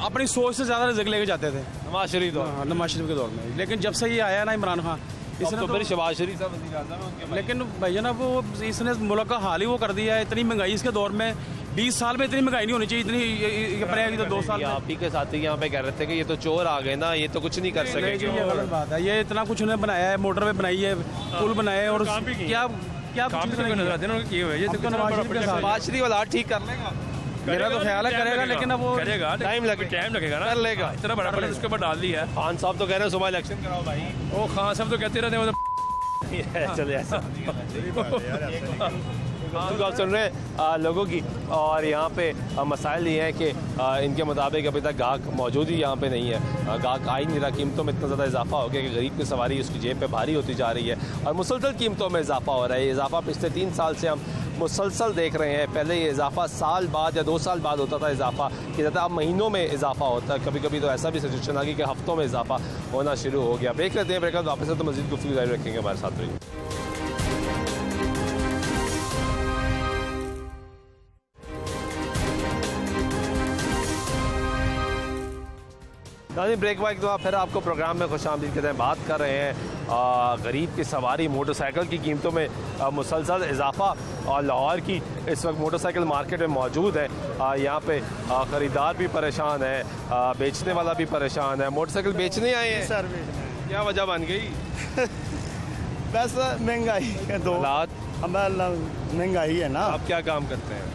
अपनी सोच से ज़्यादा रिजल्ट लेके जाते थे नवाज शरीफ तो नवाज शरीफ के दौर में। लेकिन जब से ये आया ना इमरान खान, इसने तो फिर शहबाज शरीफ साहब वज़ीर आज़म हैं, उनके बाद। लेकिन भैया ना वो इसने मुल्क का हाल ही वो कर दिया है। इतनी महंगाई इसके दौर में, 20 साल में इतनी महंगाई नहीं होनी चाहिए, इतनी ये पड़ेगी तो 2 साल में। आप ही के साथी यहाँ पे कह रहे थे कि ये तो चोर आ गए ना, ये तो कुछ नहीं कर सके। ये गलत बात है। ये इतना कुछ उन्होंने बनाया है, मोटरवे बनाई है, पुल बनाए हैं, और क्या क्या काम भी नजर आते हैं उन्होंने किए हुए। ये तो नवाज शरीफ के साथ शहबाज शरीफ वाला ठीक कर लेगा, मेरा तो ख्याल है करेगा, लेकिन अब वो करेगा, टाइम लगेगा ना, कर लेगा। इतना बड़ा प्लान उसके ऊपर डाल दिया है। खान साहब तो कह रहे हैं सुबह इलेक्शन कराओ भाई। वो खान साहब तो कहते रहते हैं, वो तो चलिए ऐसा आप सुन रहे हैं लोगों की, और यहाँ पे मसाइल ये हैं कि इनके मुताबिक अभी तक गाहक मौजूद ही यहाँ पे नहीं है। गाहक आ ही नहीं रहा, कीमतों में इतना ज़्यादा इजाफा हो गया कि गरीब की सवारी उसकी जेब पे भारी होती जा रही है, और मुसलसल कीमतों में इजाफा हो रहा है। ये इजाफा पिछले 3 साल से हम मुसलसल देख रहे हैं। पहले ये इजाफा साल बाद या 2 साल बाद होता था इजाफा, कि ज़्यादा अब महीनों में इजाफा होता है। कभी कभी तो ऐसा भी सिचुएशन आ गई कि हफ्तों में इजाफा होना शुरू हो गया। ब्रेक लेते हैं, ब्रेक वापस से तो मज़ीद गुफ्तगू जारी रखेंगे, हमारे साथ रहिए। नाज़रीन, ब्रेक वाइक तो फिर आपको प्रोग्राम में खुशामदीद कहते हैं। बात कर रहे हैं गरीब की सवारी मोटरसाइकिल की कीमतों में मुसलसल इजाफा, और लाहौर की इस वक्त मोटरसाइकिल मार्केट में मौजूद है। यहाँ पे ख़रीदार भी परेशान है, बेचने वाला भी परेशान है। मोटरसाइकिल बेचने आए हैं सर क्या वजह बन गई? बस महंगाई है दो हालात। अब महंगाई है ना। आप क्या काम करते हैं?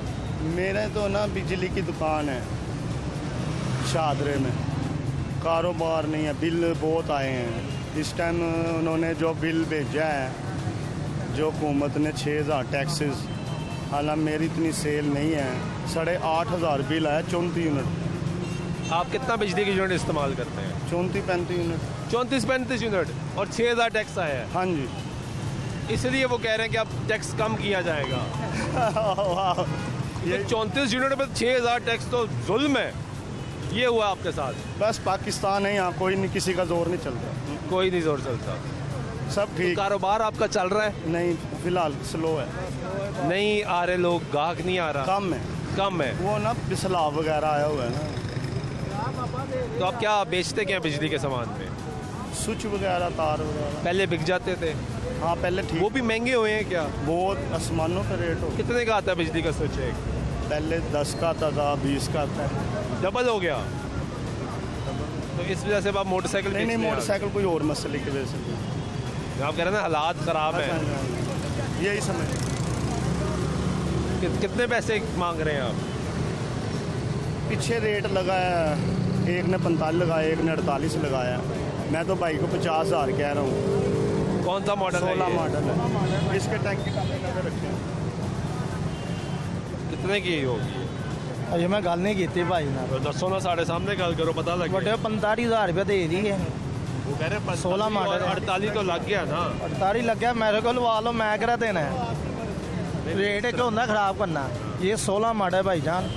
मेरे तो ना बिजली की दुकान है शादरे में, कारोबार नहीं है, बिल बहुत आए हैं। इस टाइम उन्होंने जो बिल भेजा है, जो हुकूमत ने 6000 टैक्सेस, हालांकि मेरी इतनी सेल नहीं है, 8,500 बिल आया 34 यूनिट। आप कितना बिजली की यूनिट इस्तेमाल करते हैं? 34-35 यूनिट। 34-35 यूनिट और 6000 टैक्स आया है। हाँ जी। इसलिए वो कह रहे हैं कि अब टैक्स कम किया जाएगा। वाह, ये 34 यूनिट पर 6000 टैक्स तो जुल्म है। ये हुआ आपके साथ? बस पाकिस्तान है यहाँ, कोई नहीं, किसी का जोर नहीं चलता, कोई नहीं जोर चलता। सब ठीक। कारोबार आपका चल रहा है? नहीं, फिलहाल स्लो है, नहीं आ रहे लोग, गाहक नहीं आ रहा, कम है। कम है। वो ना बिसलाब वगैरह आया हुआ है ना। तो आप क्या बेचते क्या बिजली के सामान में? स्विच वगैरह, तार वगैरह। पहले बिक जाते थे, हाँ पहले ठीक। वो भी महंगे हुए हैं क्या? बहुत आसमानों का रेट हो। कितने का आता है बिजली का स्विच एक? पहले 10 का आता था, 20 का आता है। डबल हो गया। तो इस वजह से अब आप मोटरसाइकिल नहीं, बेचने आ गए। मोटरसाइकिल कोई और मसले की वजह से। आप कह रहे हैं ना हालात ख़राब हैं, यही समझ। कितने पैसे मांग रहे हैं आप? पीछे रेट लगाया, एक ने 45 लगाया, एक ने 48 लगाया। मैं तो भाई को 50,000 कह रहा हूँ। कौन सा मॉडल है? 16 मॉडल है। इसके टैंक रखे हैं। कितने की होगी? अजे मैं गल नहीं की भाई ना, तो दसो ना, साढ़े सामने गल करो, पता लगे। बटे 45,000 रुपये दे दी है। वो कह रहे 16 मॉडल है। 48 तो लग गया ना। 48 लग गया, मेरे को लवा लो, मैं करा देना है। रेट एक होंगे खराब करना। ये 16 मॉडल है भाईजान,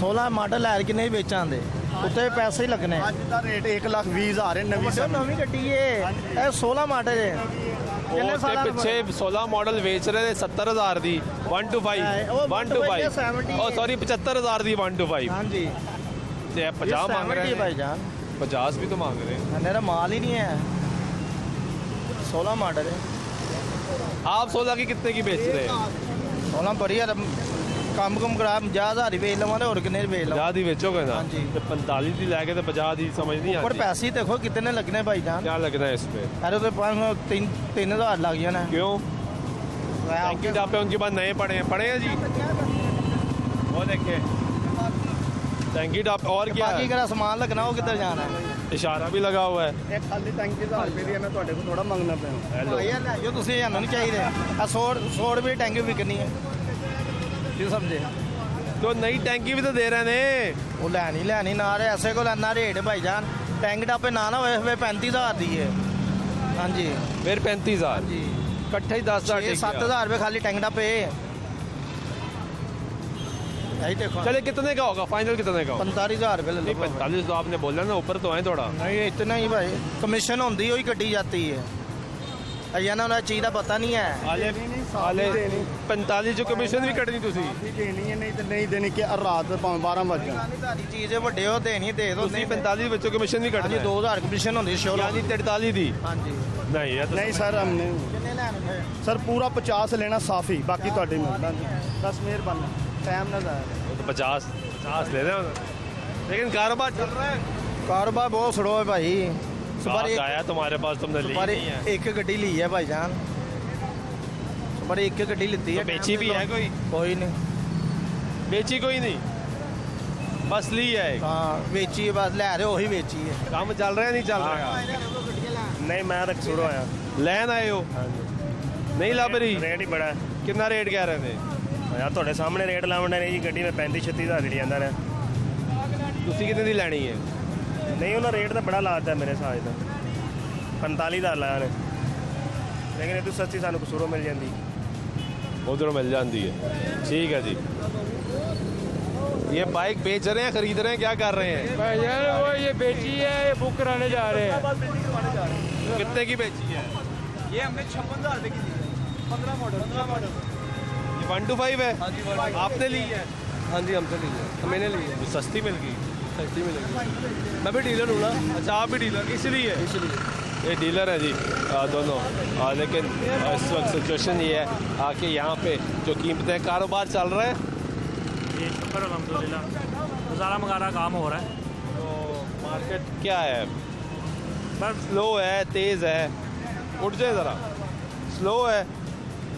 16 मॉडल है कि नहीं बेचा दे, उत्ते पैसे ही लगने। रेट 1,20,000 है। नवी नवी गड्डी है, 16 मॉडल है। ਉਹ ਤੇ ਪਿੱਛੇ 16 ਮਾਡਲ ਵੇਚ ਰਹੇ ਨੇ 70000 ਦੀ 1 to 5 1 to 5 ਉਹ ਸੌਰੀ 75000 ਦੀ 1 to 5 हाँ जी ਤੇ 50 ਮੰਗ ਰਹੇ ਨੇ भाईजान 50 भी तो मांग रहे हैं मेरा माल ही नहीं है 16 मॉडल है आप 16 की कितने की बेच रहे हैं 16 बढ़िया ਕੰਮ ਕਰਾ 50000 ਹੀ ਵੇਚ ਲਵਾਂ ਤੇ ਹੋਰ ਕਿੰਨੇ ਵੇਚ ਲਵਾਂ 50 ਦੀ ਵੇਚੋਗੇ ਨਾ ਹਾਂਜੀ। ਤੇ 45 ਦੀ ਲੈ ਕੇ ਤੇ 50 ਦੀ समझ नहीं पर आती पैसे देखो कितने लगने भाईजान क्या लगना है इस पे अरे तो 3000 लग जाना क्यों टैंकी टापे उनके बाद नए पड़े हैं जी वो देखे टैंकी टाप और क्या बाकी है? अगर सामान लगना हो किधर जाना है इशारा भी लगा हुआ है ਇਹ ਖਾਲੀ 35000 ਰੁਪਏ ਦੀ ਮੈਂ ਤੁਹਾਡੇ ਕੋਲ ਥੋੜਾ ਮੰਗਣਾ ਪਿਆ भैया ले जो तुझे जाना नहीं चाहिए आ 100 रुपये टैंकी बिकनी है जी समझे तो नई टैंकी भी तो दे रहे ने वो लैनी ना रहे ऐसे को लेना रेट भाईजान टैंक टापे ना ना होए 35000 दी है हाँ जी फिर 35000 जी इकट्ठे ही 10,000 7,000 रुपये खाली टैंक टापे यही देखो चले कितने का होगा फाइनल कितने का होगा 45,000 रुपये ले नहीं लो 45 तो आपने बोला ना ऊपर तो है थोड़ा नहीं इतना ही भाई कमीशन होती हुई कटी जाती है अया ना उन्हें चीज़ का पता नहीं है हाले 45 जो कमीशन भी कटनी तुसी ਦੇਣੀ ਹੈ ਨਹੀਂ ਤੇ ਨਹੀਂ ਦੇਣੀ ਕਿ ਰਾਤ ਭਾਵੇਂ 12 ਵਜੇ चीज़ ਵੱਡੇ ਹੋ ਦੇਣੀ ਦੇ ਦੋ ਤੁਸੀਂ 45 ਵਿੱਚੋਂ ਕਮਿਸ਼ਨ ਵੀ हाँ ਕੱਟਣੀ जी 2000 कमीशन होती श्योर यानी 43 ਦੀ हाँ जी नहीं यार ਨਹੀਂ ਸਰ ਹਮਨੇ कितने लेने ਸਰ ਪੂਰਾ 50 ਲੈਣਾ ਸਾਫੀ ਬਾਕੀ ਤੁਹਾਡੀ ਮਿਹਰਬਾਨੀ 10 ਮਿਹਰਬਾਨੀ ਟਾਈਮ ਨਾ ਜ਼ਾਇਆ वो तो 50 ले रहे हो लेकिन कारोबार चल रहा है कारोबार बहुत स्लो है भाई सुबह बात आया तुम्हारे पास तुमने ली सुबह नहीं है एक गड्डी ली है भाईजान सुबह एक गड्डी लीती है तो बेची भी है कोई नहीं बेची कोई नहीं बस ली है एक। हाँ बेची है बस ले रहे वही बेची है काम चल रहा है नहीं चल रहा ਨਹੀਂ ਮੈਂ ਤਾਂ ਕਸੂਰੋਂ ਆਇਆ लैन आए हो नहीं लब रही ਰੇਟ ਹੀ ਬੜਾ कितना रेट कह रहे थे ਯਾਰ ਤੁਹਾਡੇ ਸਾਹਮਣੇ ਰੇਟ ਲਾਉਂਦੇ ਨੇ ਜੀ ਗੱਡੀ ਮੈਂ 35-36,000 ਦੀ ਜਾਂਦਾ ਨੇ ਤੁਸੀਂ ਕਿੰਨੇ ਦੀ ਲੈਣੀ ਹੈ ਨਹੀਂ ਉਹਨਾਂ ਰੇਟ ਤਾਂ ਬੜਾ ਲਾਤਾ ਮੇਰੇ ਹਿਸਾਬ ਦਾ 45,000 ਲਾਇਆ ਨੇ ਲੇਕਿਨ ਇਹ ਤੋਂ ਸਸਤੀ ਸਾਨੂੰ ਕਸੂਰੋਂ ਮਿਲ ਜਾਂਦੀ उधर मिल जाती है ठीक है जी ये बाइक बेच रहे हैं खरीद रहे हैं क्या कर रहे हैं यार वो ये बेची है ये बुक कराने जा रहे हैं कितने की बेची है ये हमने 56,000 रुपये की दी है 15 मॉडल ये 1 to 5 है आपने ली है हाँ जी हमसे ली है मैंने ली है तो सस्ती मिल गई सस्ती मिलेगी मैं भी डीलर हूँ ना अच्छा आप भी डीलर इसलिए ये डीलर है जी दोनों लेकिन इस वक्त सिचुएशन ये है कि यहाँ पे जो कीमतें कारोबार चल रहा है ये शुक्र अलहमदिल्ला गुजारा मगारा काम हो रहा है तो मार्केट क्या है बस स्लो है तेज़ है उठ जाए ज़रा स्लो है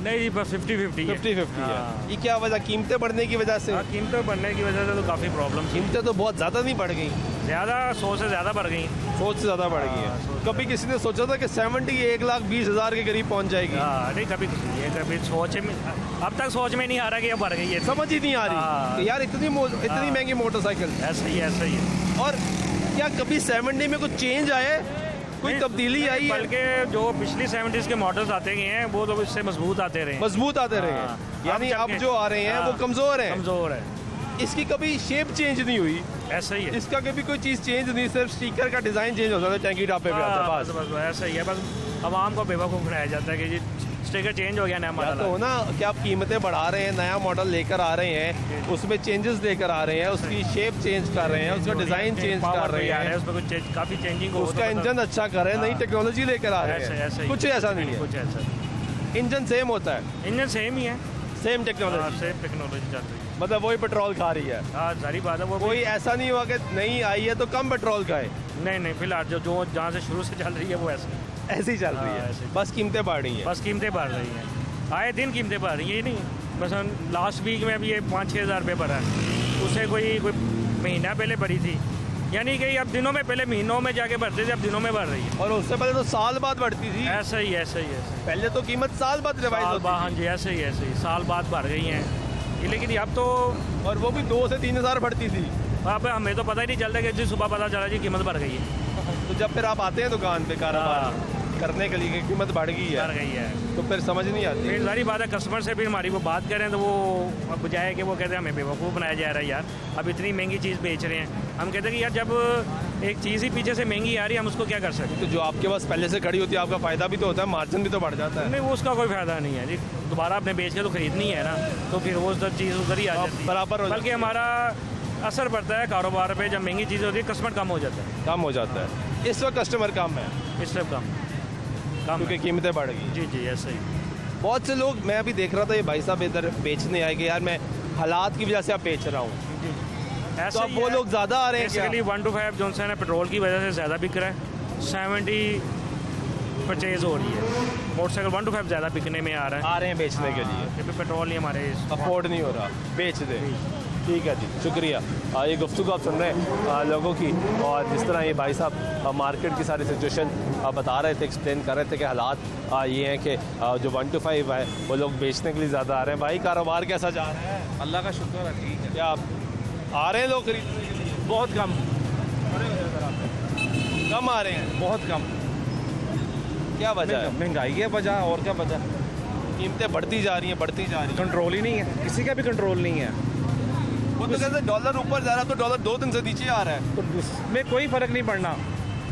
नहीं जी बस 50-50 है 50-50 है हाँ। ये क्या वजह कीमतें बढ़ने की वजह से हाँ, कीमतें बढ़ने की वजह से तो काफ़ी प्रॉब्लम थी कीमतें तो बहुत ज़्यादा नहीं बढ़ गई ज़्यादा 100 से ज़्यादा बढ़ गई सोच से ज़्यादा बढ़ गई है कभी किसी ने सोचा था कि 70 1,20,000 के करीब पहुंच जाएगी हाँ नहीं कभी ये कभी सोच में अब तक सोच में नहीं आ रहा कि अब बढ़ गई है समझ ही नहीं आ रही हाँ। कि यार इतनी महंगी मोटरसाइकिल ऐसा ही है और क्या कभी 70 में कुछ चेंज आया है कोई नहीं, तब्दीली आई है बल्कि जो पिछली 70s के मॉडल्स आते गए हैं वो तो इससे मजबूत आते रहे हैं मजबूत आते रहे हाँ। हैं यानी अब अब चल जो के- आ रहे हैं वो हाँ। कमजोर है कमज़ोर है इसकी कभी शेप चेंज नहीं हुई ऐसा ही है इसका कभी कोई चीज चेंज नहीं सिर्फ स्टिकर का डिजाइन चेंज होता था टैंकी टापे पे आता हाँ, बस बस ऐसा ही है बस आवाम को बेवकूफ़ बनाया जाता है कि जी स्टिकर चेंज हो गया नया या मॉडल तो ना कि आप कीमतें बढ़ा रहे हैं नया मॉडल लेकर आ रहे हैं उसमें चेंजेस लेकर आ रहे हैं उसकी शेप चेंज कर रहे हैं उसका डिजाइन चेंज कर रहे हैं उसमें कुछ काफ़ी चेंजिंग हो उसका इंजन अच्छा कर रहे हैं नई टेक्नोलॉजी लेकर आ रहे ऐसा हैं ही कुछ ऐसा नहीं है कुछ ऐसा इंजन सेम होता है इंजन सेम ही है सेम टेक्नोलॉजी सेम टेक्नोलॉजी चल रही है मतलब वही पेट्रोल खा रही है हाँ सारी बात है वो कोई ऐसा नहीं हुआ कि नहीं आई है तो कम पेट्रोल खाए नहीं फिलहाल जो जहाँ से शुरू से चल रही है वो ऐसे ऐसी चल रही हाँ, है ऐसे। बस कीमतें बढ़ रही हैं बस कीमतें बढ़ रही हैं आए दिन कीमतें बढ़ रही हैं ये नहीं बस लास्ट वीक में भी ये 5-6 हज़ार रुपये बढ़ा है उससे कोई महीना पहले बढ़ी थी यानी कि अब दिनों में पहले महीनों में जाके बढ़ते थे अब दिनों में बढ़ रही है और उससे पहले तो साल बाद बढ़ती थी ऐसा ही पहले तो कीमत साल बाद रिवाइज साल होती बाद हाँ जी ऐसे ही साल बाद बढ़ गई हैं ये लेकिन अब तो थी और वो भी 2 से 3 हज़ार बढ़ती थी अब हमें तो पता ही नहीं चलता कि जी सुबह पता चला जी कीमत बढ़ गई है तो जब फिर आप आते हैं दुकान पे कारोबार करने के लिए कि कीमत बढ़ गई बढ़ है गई है तो फिर समझ नहीं आती फिर सारी बात है कस्टमर से भी हमारी वो बात करें तो वो बजाय कि वो कहते हैं हमें बेवकूफ़ बनाया जा रहा है यार अब इतनी महंगी चीज़ बेच रहे हैं हम कहते हैं कि यार जब एक चीज़ ही पीछे से महंगी आ रही है, हम उसको क्या कर सकते हैं? तो जो आपके पास पहले से खड़ी होती है आपका फ़ायदा भी तो होता है, मार्जिन भी तो बढ़ जाता है। नहीं, वो उसका कोई फ़ायदा नहीं है जी, दोबारा आपने बेच के तो खरीदनी है ना, तो फिर वो चीज़ उधर ही आ जाती है, बराबर हो जाती बल्कि हमारा असर पड़ता है कारोबार पे। जब महंगी चीज़ होती है कस्टमर कम हो जाता है, कम हो जाता है। इस वक्त कस्टमर कम है इससे कम क्योंकि कीमतें बढ़ गई। जी जी ऐसे ही। बहुत से लोग, मैं अभी देख रहा था ये भाई साहब इधर बेचने आए कि यार मैं हालात की वजह से आप बेच रहा हूँ, तो अब वो लोग ज़्यादा आ रहे हैं क्या? बेसिकली 1 to 5 जॉनसन है, पेट्रोल की वजह से ज़्यादा बिक रहा है, 70 परचेज हो रही है। मोटरसाइकिल 1 to 5 ज़्यादा बिकने में आ रहा है, आ रहे हैं बेचने के लिए, क्योंकि पेट्रोल नहीं हमारे अफोर्ड नहीं हो रहा, बेच दे। ठीक है जी, शुक्रिया। ये गुफ्तगू आप सुन रहे हैं लोगों की, और जिस तरह ये भाई साहब मार्केट की सारी सिचुएशन बता रहे थे, एक्सप्लेन कर रहे थे कि हालात ये हैं कि जो 1 to 5 है वो लोग बेचने के लिए ज़्यादा आ रहे हैं। भाई कारोबार कैसा जा रहा है? अल्लाह का शुक्र है, ठीक है। क्या आप आ रहे हैं लोग खरीदने के लिए? बहुत कम, कम आ रहे हैं, बहुत कम। क्या वजह है? महंगाई की वजह, और क्या वजह? कीमतें बढ़ती जा रही हैं, बढ़ती जा रही हैं। कंट्रोल ही नहीं है, किसी का भी कंट्रोल नहीं है। वो तो कहते हैं डॉलर ऊपर जा रहा है तो डॉलर 2 दिन से नीचे आ रहा है, तो उसमें कोई फ़र्क नहीं पड़ना,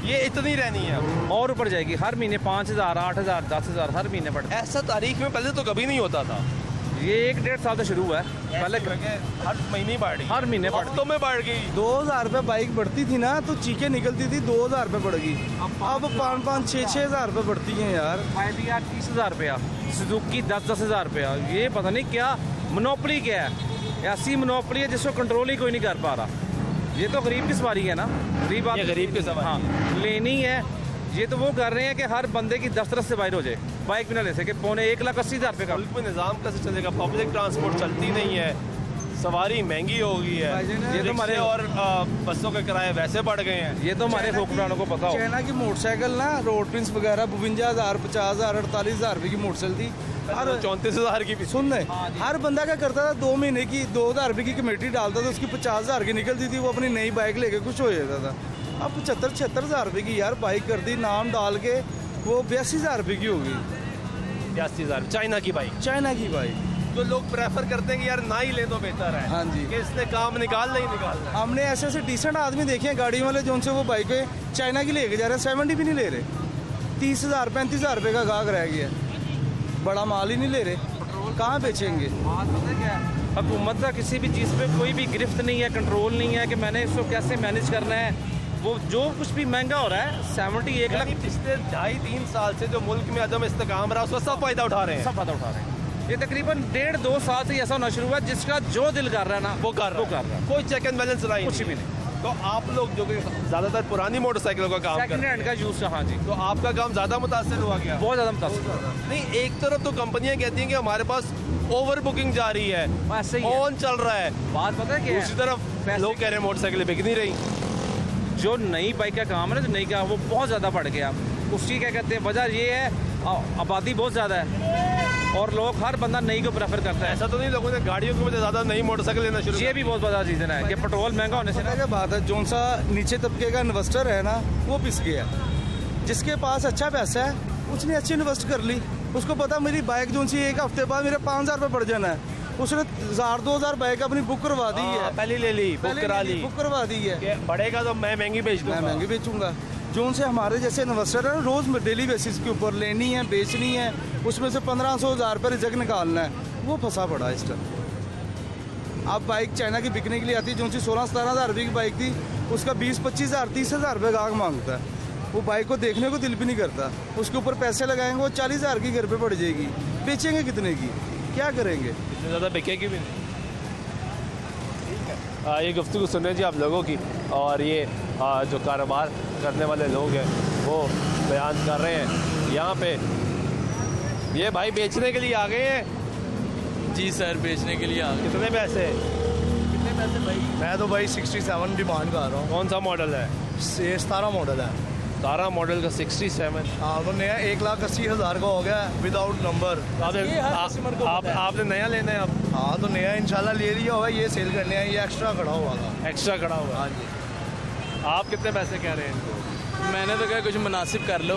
ये इतनी रहनी है। और ऊपर जाएगी हर महीने 5,000, 8,000, 10,000 हर महीने बढ़ता ऐसा तारीख में पहले तो कभी नहीं होता था। है। ये 1-1.5 साल से शुरू हुआ है, पहले हर महीने बढ़ रही, हर महीने बढ़ हफ्तों में बढ़ गई। 2000 रुपये बाइक बढ़ती थी ना तो चीखें निकलती थी, 2000 रुपये बढ़ गई, अब 5-5, 6-6 हज़ार रुपये बढ़ती हैं यार। फाइबिया 30,000 रुपया, सुजुकी 10,000 रुपया। ये पता नहीं क्या मोनोपली क्या है, ऐसी मोनोपली है जिसको कंट्रोल ही कोई नहीं कर पा रहा। ये तो गरीब की सवारी है ना, गरीब ये गरीब की सवारी। हाँ लेनी है। ये तो वो कर रहे हैं कि हर बंदे की 10 तरफ से बाहर हो जाए, बाइक भी ना ले सके। 1,80,000 रुपये का मुल्क में निज़ाम कैसे चलेगा? पब्लिक ट्रांसपोर्ट चलती नहीं है, सवारी महंगी हो गई है, ये तो हमारे और बसों के किराए वैसे बढ़ गए हैं। ये तो हमारे हुक्मरानों को पता हो। चाइना की मोटरसाइकिल ना रोड प्रिंस वगैरह 52,000, 50,000, 48,000 रुपये की मोटरसाइकिल थी। हर 34,000 की भी। सुन रहे, हर बंदा क्या करता था, 2 महीने की 2,000 रुपये की कमेटी डालता था, उसकी 50,000 की निकलती थी, वो अपनी नई बाइक लेके खुश हो जाता था। अब 75-76,000 रुपये की यार बाइक कर दी, नाम डाल के वो 82,000 रुपये की होगी। 82,000 चाइना की बाइक। चाइना की बाइक तो लोग प्रेफर करते हैं कि यार ना ही ले तो बेहतर है। हाँ जी। कि इसने काम निकाल नहीं निकालना। हमने ऐसे ऐसे डिसेंट आदमी देखे हैं गाड़ी वाले जो उनसे वो बाइक चाइना की लेके जा रहे हैं, 70 भी नहीं ले रहे, 30,000 35,000 रुपये का गाहक रह गया, बड़ा माल ही नहीं ले रहे, कहाँ बेचेंगे? हुकूमत का किसी भी चीज़ पे कोई भी गिरफ्त नहीं है, कंट्रोल नहीं है कि मैंने इसको कैसे मैनेज करना है। वो जो कुछ भी महंगा हो रहा है, 71 लाख पिछले 2.5-3 साल से जो मुल्क में अदम इस्तेकाम रहा उसका सब फायदा उठा रहे हैं। सब फायदा उठा रहे हैं। ये तकरीबन 1.5-2 साल से ऐसा होना शुरू हुआ, जिसका जो दिल कर रहा है ना वो कर रहा है। कोई चेक एंड बैलेंस नहीं, कुछ भी नहीं। तो आप लोग जो कि ज़्यादातर पुरानी मोटरसाइकिलों का काम सेकंड हैंड का यूज़, हाँ जी, तो आपका काम ज़्यादा मुतासर हुआ गया? बहुत ज़्यादा मुतासर। नहीं, एक तरफ तो कंपनियां कहती हैं कि हमारे पास ओवर बुकिंग जारी है, ऐसे ही है। ऑन चल रहा है, बात पता है क्या है? दूसरी तरफ लोग कह रहे हैं मोटरसाइकिलें बिक नहीं रही। जो नई बाइक का काम है ना, जो नई का वो बहुत ज़्यादा बढ़ गया। उसकी क्या कहते हैं वजह ये है, आबादी बहुत ज़्यादा है और लोग, हर बंदा नई को प्रेफर करता है। ऐसा तो नहीं लोगों ने गाड़ियों की वजह ज़्यादा नई मोटरसाइकिल लेना शुरू? ये भी बहुत बड़ा रीज़न है कि पेट्रोल महंगा होने से पता क्या बात है, जो सा नीचे तबके का इन्वेस्टर है ना वो पिस गया। जिसके पास अच्छा पैसा है उसने अच्छी इन्वेस्ट कर ली, उसको पता मेरी बाइक जो सी 1 हफ्ते बाद मेरे 5,000 रुपये बढ़ जाना है, उसने 1,000-2,000 बाइक अपनी बुक करवा दी है, पहले ले ली, बुक करा ली, बुक करवा दी है। कि बढ़ेगा तो मैं महंगी बेच दूंगा। मैं महंगी बेचूंगा। जो उनसे हमारे जैसे इन्वेस्टर है रोज़ डेली बेसिस के ऊपर लेनी है, बेचनी है, उसमें से 1,500-1,000 रुपये रिजक निकालना है, वो फंसा पड़ा इस टाइम। अब बाइक चाइना की बिकने के लिए आती है, जो 16-17,000 रुपये की बाइक थी उसका 20-25,000 30,000 रुपये गाहक मांगता है। वो बाइक को देखने को दिल भी नहीं करता, उसके ऊपर पैसे लगाएंगे वो 40,000 की घर पे पड़ जाएगी, बेचेंगे कितने की, क्या करेंगे? इतनी ज़्यादा बिकेगी भी नहीं। ये गुफ्तगू सुन रहे जी आप लोगों की, और ये जो कारोबार करने वाले लोग हैं वो बयान कर रहे हैं यहाँ पे। ये भाई बेचने के लिए आ गए हैं? जी सर, बेचने के लिए आ गए। कितने पैसे? कितने पैसे भाई? मैं तो भाई 67 डिमांड कर रहा हूँ। कौन सा मॉडल है? 17 मॉडल है। 17 मॉडल का 67? हाँ, तो नया 1,80,000 का हो गया विदाउट नंबर। आपने नया लेना है अब? हाँ, तो नया इंशाल्लाह ले लिया होगा, ये सेल करने है, ये एक्स्ट्रा खड़ा हुआ था। एक्स्ट्रा खड़ा हुआ? हाँ जी। आप कितने पैसे कह रहे हैं इनको? मैंने तो कहा कुछ मुनासिब कर लो,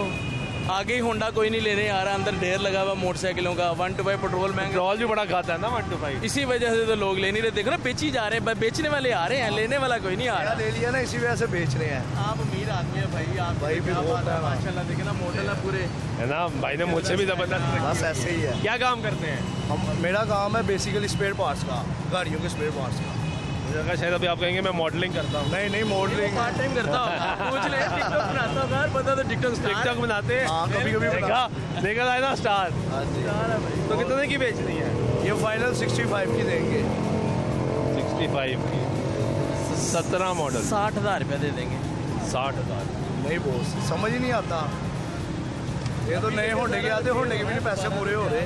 आगे ही होंडा कोई नहीं लेने आ रहा, अंदर ढेर लगा हुआ मोटरसाइकिलों का। 125 पेट्रोल महंगा, पेट्रोल भी बड़ा खाता है ना 125। इसी वजह से तो लोग ले नहीं रहे। देखो ना, बेची जा रहे हैं, बेचने वाले आ रहे हैं, लेने वाला कोई नहीं आ रहा। ले लिया ना, इसी वजह से बेच रहे हैं। आप अमीर आदमी है भाई, आप भाई भी बहुत है, माशाल्लाह। देखे ना, मॉडल है पूरे। है ना, भाई ने मुझसे भी जबरदस्त रखी बस है। ऐसे ही है। क्या काम करते हैं? मेरा काम है बेसिकली स्पेयर पार्ट्स का, गाड़ियों के स्पेयर पार्ट्स का। मुझे लगा शायद अभी आप कहेंगे मैं मॉडलिंग करता हूँ। नहीं मॉडलिंग पार्ट टाइम करता होगा, पूछ ले। टिकटॉक बनाता होगा, पता तो टिकटॉक बनाते हैं। हाँ, कभी-कभी देखा था ना स्टार। हाँ जी। तो कितने की बेचनी है? ये फाइनल 65 की देंगे। 65 की 17 मॉडल 60,000 रुपये दे देंगे। 60,000। नहीं बॉस, समझ ही नहीं आता। ये तो नए होंडे के आते, होंडे के भी नहीं पैसे पूरे हो रहे।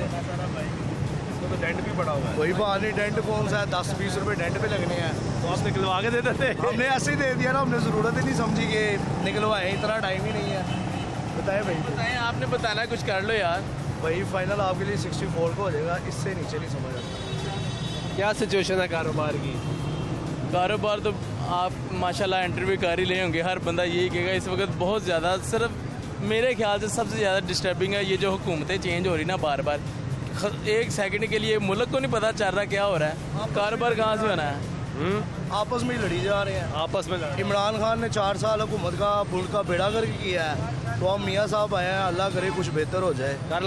तो डेंट भी पड़ा हुआ है। कोई बात नहीं, डेंट कौन सा है, 10-20 रुपए डेंट पे लगने हैं। तो आप निकलवा के दे देते। हमने ऐसे ही दे दिया ना, हमने ज़रूरत ही नहीं समझी कि निकलवाएं, इतना टाइम ही नहीं है। बताएं भाई। बताएं, आपने बताना है, कुछ कर लो यार। भाई फाइनल आपके लिए 64 का हो जाएगा, इससे नीचे नहीं समझ आता। क्या सिचुएशन है कारोबार की? कारोबार तो आप माशाल्लाह इंटरव्यू कर ही ले होंगे, हर बंदा यही कहेगा इस वक्त बहुत ज़्यादा। सिर्फ मेरे ख्याल से सबसे ज़्यादा डिस्टर्बिंग है ये जो हुकूमतें चेंज हो रही ना बार बार। एक सेकंड के लिए मुल्क को नहीं पता चल रहा क्या हो रहा है, कारोबार कहाँ से होना है। आपस में ही लड़ी जा रहे हैं। आपस में इमरान खान ने 4 साल हुकूमत का मुल्क का बेड़ा गर्क किया है, तो हम मियाँ साहब आए हैं, अल्लाह करे कुछ बेहतर हो जाए। कर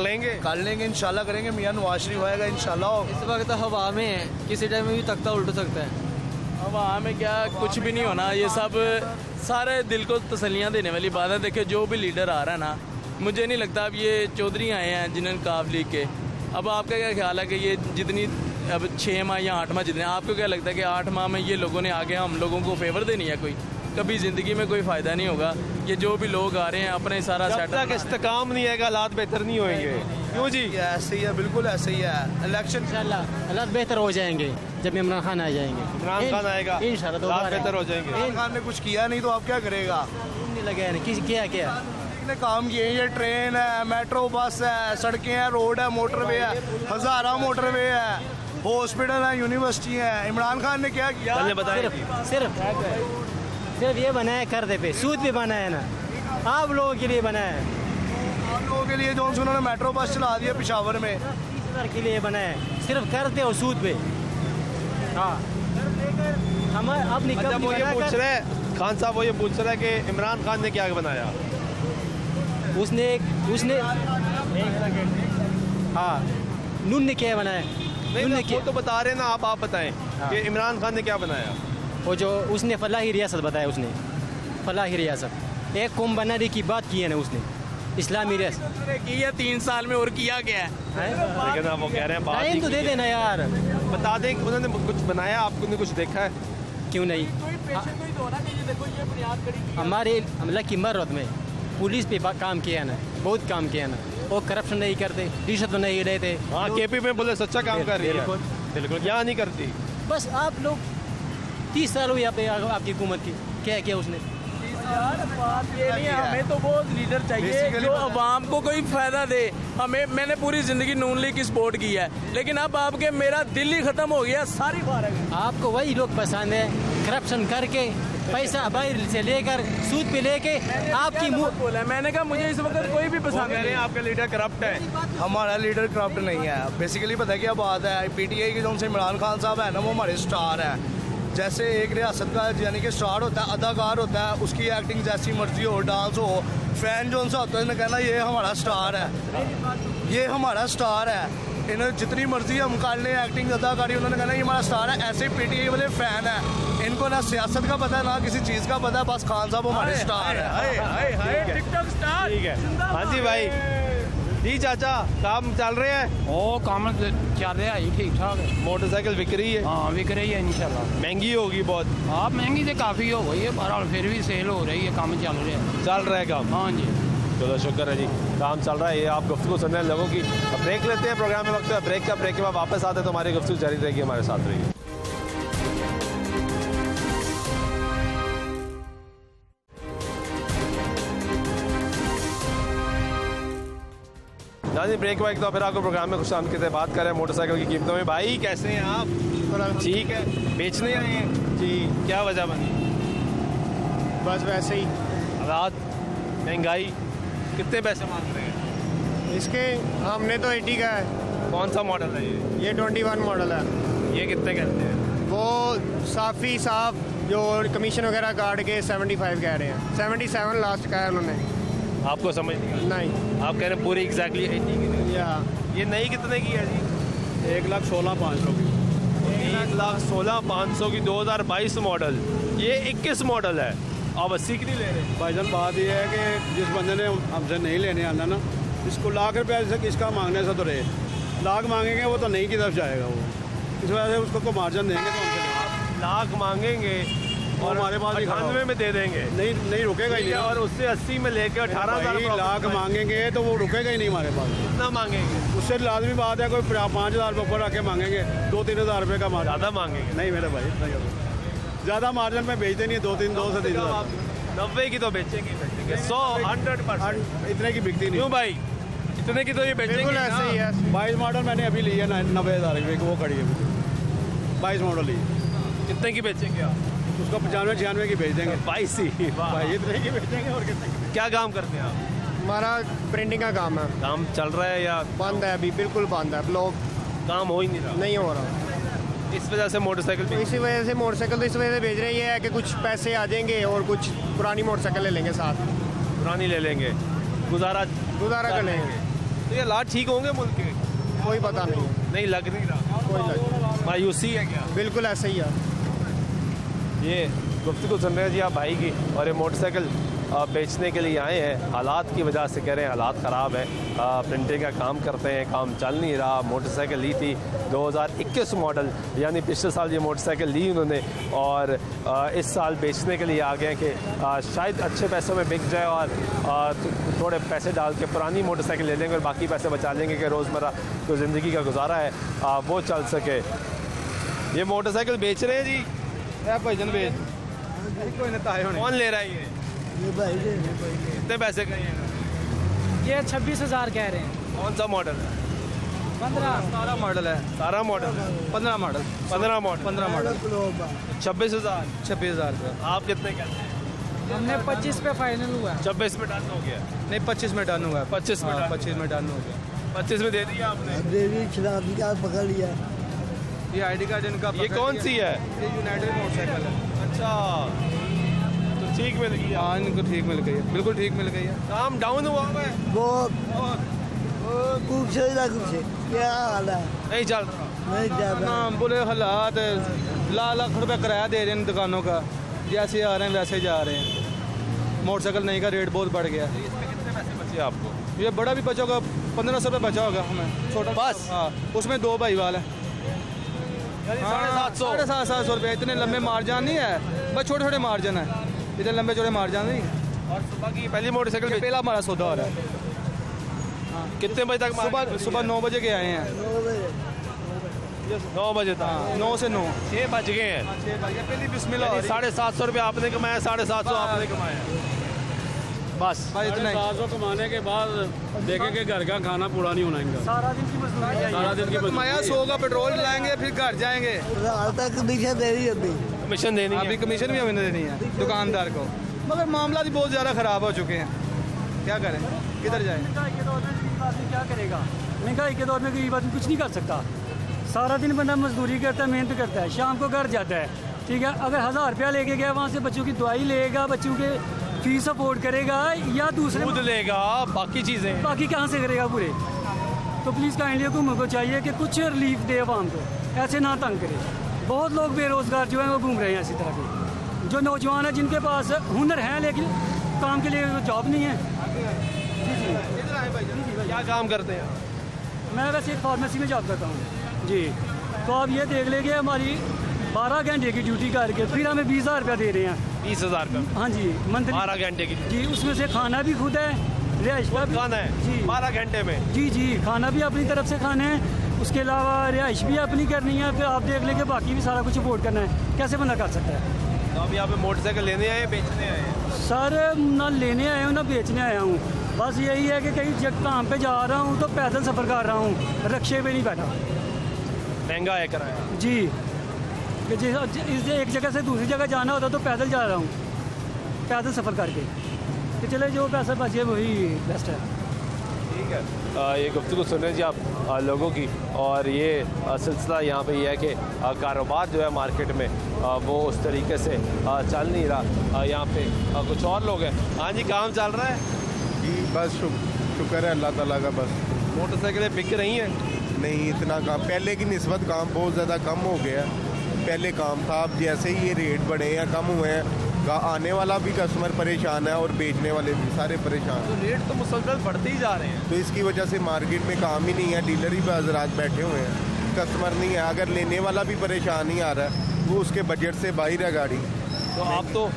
लेंगे इंशाल्लाह करेंगे। मियाँ नवाज शरीफ आएगा इंशाल्लाह। इस वक्त हवा में है, किसी टाइम में भी तख्ता उल्ट सकता है। हवा में क्या, कुछ भी नहीं होना। ये सब सारे दिल को तसल्लियाँ देने वाली बात है। देखिए जो भी लीडर आ रहा है ना, मुझे नहीं लगता अब ये चौधरी आए हैं जिन्होंने काफ लीग के। अब आपका क्या ख्याल है कि ये जितनी अब 6 माह या 8 माह जितने, आपको क्या लगता है कि 8 माह में ये लोगों ने आगे हम लोगों को फेवर देनी है? कोई कभी ज़िंदगी में कोई फ़ायदा नहीं होगा। ये जो भी लोग आ रहे हैं अपने सारा जब तक इस्तेकाम नहीं आएगा हालात बेहतर नहीं होंगे। क्यों जी? ऐसे ही है, बिल्कुल ऐसे ही है। इलेक्शन इंशाल्लाह हालात बेहतर हो जाएंगे जब इमरान खान आ जाएंगे। इमरान खान आएगा इंशाल्लाह हालात बेहतर हो जाएंगे। इमरान खान ने कुछ किया नहीं तो आप क्या करेगा? नहीं लगे ना किसी क्या क्या ने काम किए। ये ट्रेन है, मेट्रो बस है, सड़कें हैं, रोड है, मोटरवे है, हज़ारा मोटरवे है, हॉस्पिटल है, यूनिवर्सिटी है। इमरान खान ने क्या किया? सिर्फ ये बनाया कर दे पे, सूद भी बनाया ना, आप लोगों के लिए बनाया है। आप लोगों के लिए जो उन्होंने मेट्रो बस चला दिया पेशावर में, 30,000 के लिए बनाया है, सिर्फ करते हो सूद पे। हाँ हम अब अच्छा वो ये पूछ रहे हैं खान साहब, वो ये पूछ रहे हैं कि इमरान खान ने क्या बनाया? उसने हाँ नून ने क्या बनाया? नहीं वो तो बता रहे ना, आप बताएं कि इमरान खान ने क्या बनाया। वो जो उसने फलाही रियासत बताया, उसने फलाही रियासत एक कौम बनाने की बात की है ना उसने, इस्लामी रियासत की है 3 साल में। और किया क्या है? लेकिन आप वो कह रहे हैं बात टाइम तो दे देना यार, बता दें कि उन्होंने कुछ बनाया, आपने कुछ देखा है? क्यों नहीं? हमारे हमला की मरद में पुलिस पे काम किया ना, बहुत काम किया ना। वो करप्शन नहीं करते, रिश्वत नहीं लेते। हाँ केपी में पुलिस अच्छा काम कर रही है, बिल्कुल यहाँ नहीं करती। बस आप लोग 30 साल हुए यहाँ पे आपकी हुकूमत की, क्या किया उसने? ये नहीं, हमें तो वो लीडर चाहिए जो अवाम को कोई फायदा दे। मैंने पूरी जिंदगी नून लीग की सपोर्ट की है, लेकिन अब आपके मेरा दिल ही खत्म हो गया, सारी फारग। आपको वही लोग पसंद है, करप्शन करके पैसा बाहर से लेकर सूद पे लेके आपकी बोला। मैंने कहा मुझे इस वक्त कोई भी पसंद नहीं। आपका लीडर करप्ट है। हमारा लीडर करप्ट नहीं है। बेसिकली पता है क्या बात है, PTI के जो उनसे इमरान खान साहब है ना, वो हमारे स्टार है। जैसे एक रियासत का यानी कि स्टार होता है, अदाकार होता है, उसकी एक्टिंग जैसी मर्जी हो, डांस हो, फैन जो उनसे होता है कहना ये हमारा स्टार है, ये हमारा स्टार है। इन्हें जितनी मर्जी हम कर लें एक्टिंग अदाकारी, उन्होंने कहना ये हमारा स्टार है। ऐसे PTI वाले फैन है, इनको ना सियासत का पता है ना किसी चीज़ का पता है, बस खान साहब हमारे स्टार है। TikTok star. ठीक है, हाँ जी भाई जी। चाचा काम चल रहे हैं? ओ काम चल रहा है ठीक ठाक है। मोटरसाइकिल बिक रही है? हाँ बिक रही है इंशाल्लाह। महंगी होगी बहुत? हाँ महंगी तो काफ़ी हो गई है, बहरहाल फिर भी सेल हो रही है, काम चल रहा है काम। हाँ जी चलो शुक्र है जी, काम चल रहा है। ये आप गुफ्तगू सुन रहे हैं लोगों की। अब ब्रेक लेते हैं, प्रोग्राम में वक्त है ब्रेक का। ब्रेक के बाद वापस आते हैं तो हमारी गुफ्तगू जारी रहेगी, हमारे साथ रहिए। जी ब्रेक वाइक तो फिर आपको प्रोग्राम में खुश आमदीद है। बात करें मोटरसाइकिल की कीमतों में। भाई कैसे हैं आप? ठीक है, बेचने आए हैं जी? क्या वजह बनी? बस वैसे ही हालात, महंगाई कितने पैसे मांग रहे हैं? इसके हमने तो 80 का है। कौन सा मॉडल है ये 21 मॉडल है। ये कितने कहते हैं? वो साफ़ी साफ जो कमीशन वगैरह काट के 75 कह रहे हैं। 77 लास्ट का है उन्होंने। आपको समझ नहीं नहीं आप कह रहे हैं पूरी एग्जैक्टली 80 की। या ये नई कितने की है जी? 1,16,500 की। 1,16,500 की 2022 मॉडल। ये 21 मॉडल है, आप 80 की नहीं ले रहे? भाईजान बात ये है कि जिस बंदे ने हमसे नहीं लेने आना ना, इसको लाख रुपये से किसका मांगने से तो रहे, लाख मांगेंगे वो तो नहीं की तरफ जाएगा वो, इस वजह से उसको को मार्जिन देंगे तो हमसे लेंगे। लाख मांगेंगे और हमारे पास भी 98 में दे देंगे। नहीं रुकेगा ही नहीं। और उससे 80 में लेकर 18,000 लाख मांगेंगे तो वो रुकेगा ही नहीं हमारे पास। कितना मांगेंगे? उससे लाजमी बात है कोई 5,000 रुपये ऊपर आके मांगेंगे, 2-3 हज़ार रुपये का मार्जिन। ज़्यादा मांगेंगे? नहीं मेरे भाई, इतना ज़्यादा मार्जिन में बेचते नहीं है। 2 से 3 हज़ार। 90 की तो बेचेंगे 100-100%। इतने की बिकती नहीं। क्यों भाई, इतने की तो ये बेचेंगे बिल्कुल ऐसे ही है। 22 मॉडल मैंने अभी ली है 90,000 रुपये की, वो खड़ी है 22 मॉडल ली। कितने की बेचेंगे आप? उसको 95-96 की बेच देंगे। 22 ही? भाई इतने की बेचेंगे और कितने। क्या काम करते हैं आप? हमारा प्रिंटिंग का काम है। काम चल रहा है या बंद है अभी, बिल्कुल बंद है। लोग काम हो ही नहीं रहा? नहीं हो रहा। इस वजह से मोटरसाइकिल तो इसी वजह से मोटरसाइकिल तो इस वजह से भेज रहे हैं। ये है कि कुछ पैसे आ जाएंगे और कुछ पुरानी मोटरसाइकिल ले लेंगे साथ, पुरानी ले लेंगे, गुजारा कर लेंगे। तो ये हालात ठीक होंगे मुल्क के? कोई पता नहीं, नहीं लग नहीं रहा। कोई मायूसी है क्या? बिल्कुल ऐसे ही है। ये गुफ्तगू सुन रहे हैं जी आप भाई की, और ये मोटरसाइकिल बेचने के लिए आए हैं। हालात की वजह से कह रहे हैं हालात ख़राब है, प्रिंटिंग का काम करते हैं, काम चल नहीं रहा। मोटरसाइकिल ली थी 2021 मॉडल, यानी पिछले साल ये मोटरसाइकिल ली उन्होंने, और इस साल बेचने के लिए आ गए कि शायद अच्छे पैसों में बिक जाए और थोड़े पैसे डाल के पुरानी मोटरसाइकिल ले लेंगे और बाकी पैसे बचा लेंगे कि रोज़मर्रा जो ज़िंदगी का गुजारा है वो चल सके। ये मोटरसाइकिल बेच रहे हैं जी? भाईजान बेच कौन ले रहा है ये? कितने पैसे का ये 26,000 कह रहे हैं। कौन सा मॉडल है? 15 मॉडल है। सारा मॉडल? 15 मॉडल। 15 मॉडल। 15 मॉडल। 26,000। 26,000 रुपये। आप कितने कहते हैं? हमने 25 पे फाइनल हुआ। 26 में डन हो गया? नहीं 25 में डन हुआ है। 25 में? 25 में डन हो गया। 25 में दे दिया आपने? देवी शराबी का पकड़ लिया। ये आईडी कार्ड इनका। ये कौन सी है? ये यूनाइटेड मोटरसाइकिल है। अच्छा, तो ठीक मिल गई? हाँ इनको ठीक मिल गई है, बिल्कुल ठीक मिल गई है। काम डाउन हुआ है? कुछ क्या हाल है? नहीं चल रहा? नहीं जा ना बुरे हालात, लाख रुपए किराया दे रहे हैं दुकानों का, जैसे आ रहे हैं वैसे जा रहे हैं। मोटरसाइकिल नहीं का रेट बहुत बढ़ गया। इसमें कितने पैसे बचे आपको? ये बड़ा भी बचा होगा, 1500 रुपये बचा होगा हमें, छोटा बस? हाँ, उसमें 2 भाईवाल है। 750? 750 रुपये। इतने लंबे मार्जिन नहीं है, बस छोटे छोटे मार्जिन है, इतने लंबे छोटे मार्जिन नहीं। और सुबह की पहली मोटरसाइकिल पहला हमारा सौदा हो रहा है। कितने बजे तक? सुबह 9 बजे के आए हैं। 9 बजे तक? 9 से 9। 6 बज गए हैं। पहली बिस्मिल्लाह। 750 रुपये आपने कमाया, 750 आपने कमाया, बस इतना ही। 700 कमाने के बाद देखेंगे घर का खाना पूरा नहीं होना इनका। सारा दिन की मजदूरी। सारा दिन की कमाया 100 का पेट्रोल लाएंगे, फिर घर जाएंगे। तक कमीशन दे रही होती। कमीशन देनी है? अभी कमीशन भी हमें देनी है दुकानदार को, मगर मामला भी बहुत ज़्यादा ख़राब हो चुके हैं। क्या करें, किधर जाएं? महंगाई के दौर में गरीब आदमी क्या करेगा? महंगाई के दौर में गरीब आदमी कुछ नहीं कर सकता। सारा दिन बंदा मजदूरी करता है, मेहनत करता है, शाम को घर जाता है, ठीक है। अगर 1000 रुपया लेके गया, वहाँ से बच्चों की दवाई लेगा, बच्चों के फीस अफोर्ड करेगा, या दूसरे दूध लेगा, बाकी चीज़ें बाकी कहाँ से करेगा पूरे? तो प्लीज़ काइंडली हुकूमत को चाहिए कि कुछ रिलीफ दे आवाम को, ऐसे ना तंग करे। बहुत लोग बेरोज़गार जो हैं वो घूम रहे हैं इसी तरह के, जो नौजवान हैं जिनके पास हुनर है लेकिन काम के लिए जॉब नहीं है। क्या काम करते हैं? मैं वैसे एक फार्मेसी में जॉब करता हूँ जी। तो आप ये देख लेंगे हमारी 12 घंटे की ड्यूटी करके फिर हमें 20,000 रुपया दे रहे हैं। 20,000 का? हाँ जी, मंथली। 12 घंटे की? जी, उसमें से खाना भी खुद है, रिहाइश का भी खाना है जी 12 घंटे में? जी जी, खाना भी अपनी तरफ से खाना है, उसके अलावा रिहाइश भी अपनी करनी है। फिर आप देख लेंगे बाकी भी सारा कुछ अफोर्ड करना है, कैसे बंदा कर सकता है? तो आप यहाँ पे मोटरसाइकिल लेने आए हैं, बेचने आए हैं? सर ना लेने आया हूँ ना बेचने आया हूँ, बस यही है कि कहीं जब काम पे जा रहा हूँ तो पैदल सफ़र कर रहा हूँ, रक्शे पे नहीं बैठा। महंगा है किराया? जी, कि इस एक जगह से दूसरी जगह जाना होता तो पैदल जा रहा हूँ, पैदल सफ़र करके। तो चले जो पैसा बचे वही बेस्ट है। ठीक है, ये गुफ्तगू सुन रहे हैं जी आप लोगों की, और ये सिलसिला यहाँ पे ये है कि कारोबार जो है मार्केट में वो उस तरीके से चल नहीं रहा। यहाँ पे कुछ और लोग हैं। हाँ जी, काम चल रहा है जी, बस शुक्र है अल्लाह ताला का। बस मोटरसाइकिलें बिक रही हैं? नहीं, इतना काम पहले की निस्बत काम बहुत ज़्यादा कम हो गया। पहले काम था, अब जैसे ही ये रेट बढ़े हैं, कम हुए हैं, आने वाला भी कस्टमर परेशान है और बेचने वाले भी सारे परेशान तो हैं। रेट तो मुसलसल बढ़ते ही जा रहे हैं। तो इसकी वजह से मार्केट में काम ही नहीं है, डीलर ही हजरात बैठे हुए हैं, कस्टमर नहीं है। अगर लेने वाला भी परेशान नहीं आ रहा है, वो उसके बजट से बाहर है गाड़ी। तो आप तो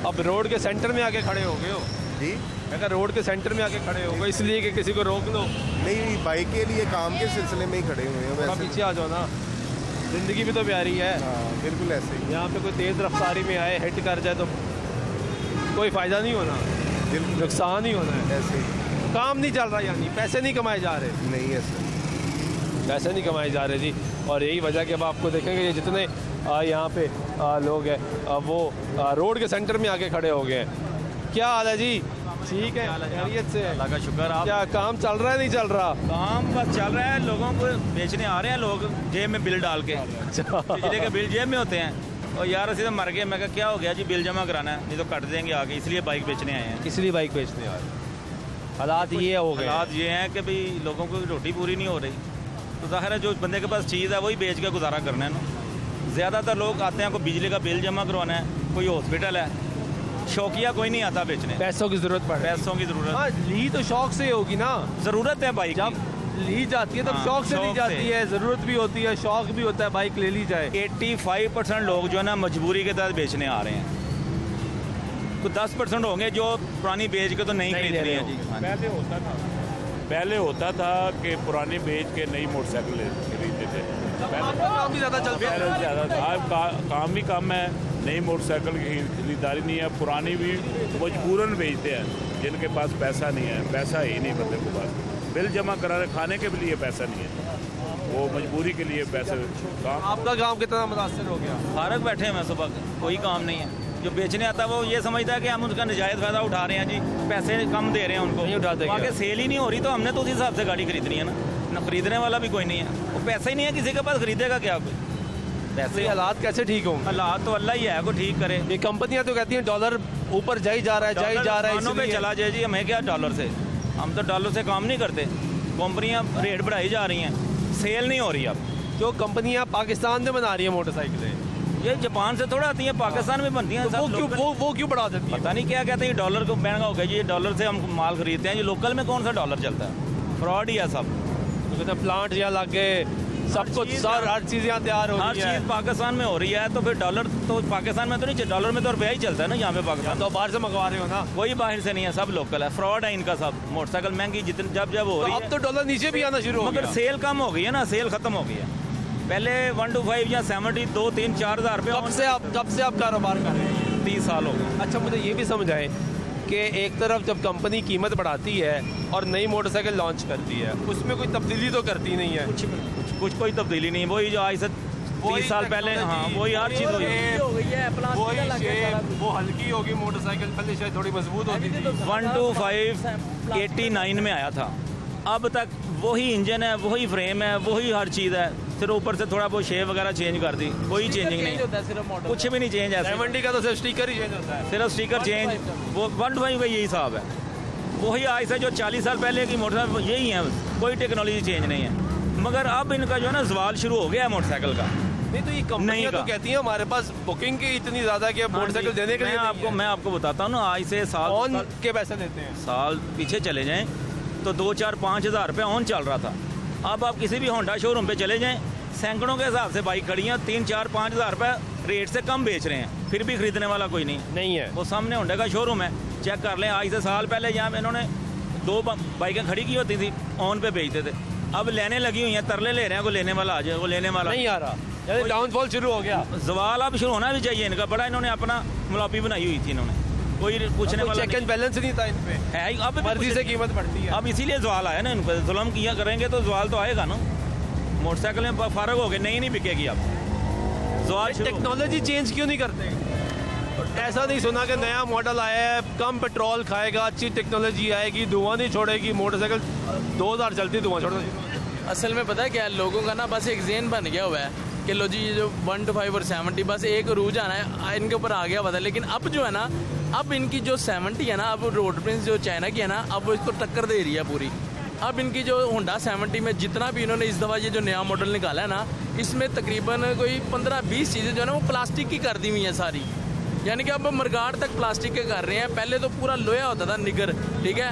अब रोड के सेंटर में आके खड़े हो गए हो जी, अगर रोड के सेंटर में आके खड़े हो गए इसलिए कि किसी को रोक लो? नहीं, बाइक के लिए काम के सिलसिले में ही खड़े हुए हैं थोड़ा वैसे। पीछे आ जाओ ना, ज़िंदगी भी तो प्यारी है। हाँ, बिल्कुल ऐसे ही। यहाँ पे कोई तेज़ रफ्तारी में आए, हिट कर जाए तो कोई फ़ायदा नहीं होना, नुकसान ही होना है। ऐसे ही काम नहीं चल रहा, यानी पैसे नहीं कमाए जा रहे। नहीं, ऐसे पैसे नहीं कमाए जा रहे जी, और यही वजह कि अब आपको देखेंगे ये जितने यहाँ पे लोग हैं वो रोड के सेंटर में आके खड़े हो गए हैं। क्या हाल है जी? ठीक है, खैरियत से? अल्लाह का शुक्र। आप क्या काम चल रहा है, नहीं चल रहा? काम बस चल रहा है, लोगों को बेचने आ रहे हैं लोग जेब में बिल डाल के। बिजली के बिल जेब में होते हैं, और यार ऐसे तो मर गए। मैं कहा क्या हो गया जी, बिल जमा कराना है, नहीं तो कट देंगे आगे, इसलिए बाइक बेचने आए हैं। इसलिए बाइक बेचने आ रहे हैं। हालात ये हो गए, हालात ये हैं कि भाई लोगों को रोटी पूरी नहीं हो रही, तो जाहिर है जो बंदे के पास चीज़ है वही बेच के गुजारा करना है ना। ज़्यादातर लोग आते हैं, कोई बिजली का बिल जमा करवाना है, कोई हॉस्पिटल है, शौकिया कोई नहीं आता बेचने। पैसों की ज़रूरत पड़ रही है। पैसों की ज़रूरत। हाँ, ली तो शौक से होगी ना, ज़रूरत है बाइक जब ली जाती है तब हाँ, शौक से ली शौक जाती से। है, ज़रूरत भी होती है, शौक भी होता है, बाइक ले ली जाए। 85% लोग जो है ना मजबूरी के तहत बेचने आ रहे हैं। कुछ 10% होंगे जो पुरानी बेच के तो नहीं खरीद रहे हैं जी। पहले होता था कि पुरानी बेच के नई मोटरसाइकिल खरीदते थे। काम भी ज़्यादा चलता है। पहले ज़्यादा था, अब काम भी कम है, नई मोटरसाइकिल की खरीदारी नहीं है, पुरानी भी मजबूरन बेचते हैं जिनके पास पैसा नहीं है। पैसा ही नहीं बंदे के पास, बिल जमा कराने खाने के भी लिए पैसा नहीं है, वो मजबूरी के लिए पैसे। काम आपका काम कितना मुतासर हो गया? फारग बैठे हैं, मैं सुबह कोई काम नहीं है। जो बेचने आता है वो ये समझता है कि हम उसका नजायज़ फ़ायदा उठा रहे हैं जी, पैसे कम दे रहे हैं उनको, नहीं उठाते। आगे सेल ही नहीं हो रही, तो हमने तो उस हिसाब से गाड़ी खरीदनी है ना खरीदने वाला भी कोई नहीं है, वो पैसा ही नहीं है किसी के पास, खरीदेगा क्या कोई? पैसे। हालात कैसे ठीक होंगे? हालात तो अल्लाह ही है को ठीक करे। ये कंपनियां तो कहती हैं डॉलर ऊपर जा ही जा रहा है, जा ही जा रहा है, पे इसलिए। चला जाए जी, हमें क्या डॉलर से, हम तो डॉलर से काम नहीं करते। कंपनियां रेट बढ़ाई जा रही हैं, सेल नहीं हो रही। अब जो कंपनियां पाकिस्तान में बना रही हैं मोटरसाइकिलें, ये जापान से थोड़ा आती हैं, पाकिस्तान में बनती हैं। तो वो क्यों बढ़ा देती है? पता नहीं क्या कहते हैं, डॉलर को महंगा हो गया जी, डॉलर से हम माल खरीदते हैं। ये लोकल में कौन सा डॉलर चलता है, फ्रॉड ही है सब। तो कहते हैं प्लांट यहाँ लग गए, सब कुछ हर चीज़ यहाँ तैयार हो हर रही है। चीज़ पाकिस्तान में हो रही है, तो फिर डॉलर तो पाकिस्तान में तो नहीं, डॉलर में तो रुपया ही चलता है ना यहाँ पे पाकिस्तान। तो बाहर से मंगवा रहे हो ना? कोई बाहर से नहीं है, सब लोकल है, फ्रॉड है इनका सब। मोटरसाइकिल महंगी जितनी जब हो रही है, अब तो डॉलर नीचे भी आना शुरू हो गया। मगर सेल कम हो गई है ना, सेल खत्म हो गई है। पहले 1 to 5 या 70, 2, 3, 4 हज़ार रुपये। कब से आप कारोबार कर रहे हैं? 30 साल हो गए। अच्छा, मुझे ये भी समझाएं कि एक तरफ जब कंपनी कीमत बढ़ाती है और नई मोटरसाइकिल लॉन्च करती है, उसमें कोई तब्दीली तो करती नहीं है। कुछ कोई तब्दीली नहीं, वही जो आज से 30 साल पहले, हाँ वही हर चीज़ हुई है। वो हल्की होगी मोटरसाइकिल, पहले शायद थोड़ी मजबूत होती थी। 1 to 5 89 में आया था, अब तक वही इंजन है, वही फ्रेम है, वही हर चीज़ है, सिर्फ ऊपर से थोड़ा बहुत शेप वगैरह चेंज कर दी, कोई चेंजिंग नहीं, कुछ भी नहीं चेंज है। 70 का तो सिर्फ स्टिकर ही चेंज होता है, सिर्फ स्टिकर चेंज। वो 1 to 5 का यही हिसाब है, वही आज से जो 40 साल पहले की मोटरसाइकिल यही है, कोई टेक्नोलॉजी चेंज नहीं है। मगर अब इनका जो है ना जवाल शुरू हो गया है मोटरसाइकिल का। नहीं तो ये कंपनियां तो कहती हैं हमारे पास बुकिंग की इतनी ज़्यादा कि मोटरसाइकिल देने के लिए मैं आपको बताता हूँ ना, आज से साल के पैसे देते हैं। साल पीछे चले जाएं तो 2, 4, 5 हज़ार रुपये ऑन चल रहा था। अब आप किसी भी होंडा शोरूम पे चले जाएं, सैकड़ों के हिसाब से बाइक खड़ी हैं, 3, 4, 5 हज़ार रुपये रेट से कम बेच रहे हैं, फिर भी खरीदने वाला कोई नहीं है। वो सामने होंडा का शोरूम है, चेक कर लें। आज से साल पहले जहाँ इन्होंने 2 बाइकें खड़ी की होती थी, ऑन पे बेचते थे, अब लेने लगी हुई हैं, तरले ले रहे हैं, को लेने वाला आ जाए, वो लेने वाला नहीं आ रहा, डाउनफॉल शुरू हो गया। जवाल अब शुरू होना भी चाहिए इनका, बड़ा इन्होंने अपना मुलापी बनाई हुई थी इन्होंने, कोई पूछने वाला चेक एंड बैलेंस नहीं था इन पे है, अब मर्जी से कीमत बढ़ती है। अब इसीलिए जवाल आया ना, इन पर जुल्म किया करेंगे तो जवाल तो आएगा ना। मोटरसाइकिल में फारग हो गए, नहीं बिकेगी अब जवाल। टेक्नोलॉजी चेंज क्यों नहीं करते? ऐसा नहीं सुना कि नया मॉडल आया है, कम पेट्रोल खाएगा, अच्छी टेक्नोलॉजी आएगी, धुआं नहीं छोड़ेगी, मोटरसाइकिल 2000 चलती धुआं छोड़ना। असल में पता है क्या है, लोगों का ना बस एक जेन बन गया हुआ है कि लो जी ये जो 1 to 5 और 70 बस एक रूज आना है, इनके ऊपर आ गया हुआ था। लेकिन अब जो है ना, अब इनकी जो 70 है ना, अब रोड प्रिंस जो चाइना की है ना, अब वो इसको टक्कर दे रही है पूरी। अब इनकी जो होंडा 70 में जितना भी इन्होंने इस दफ़ा ये जो नया मॉडल निकाला है ना, इसमें तकरीबन कोई 15-20 चीज़ें जो है ना वो प्लास्टिक की कर दी हुई हैं सारी। यानी कि अब मरगाड़ तक प्लास्टिक के कर रहे हैं, पहले तो पूरा लोहा होता था निगर, ठीक है,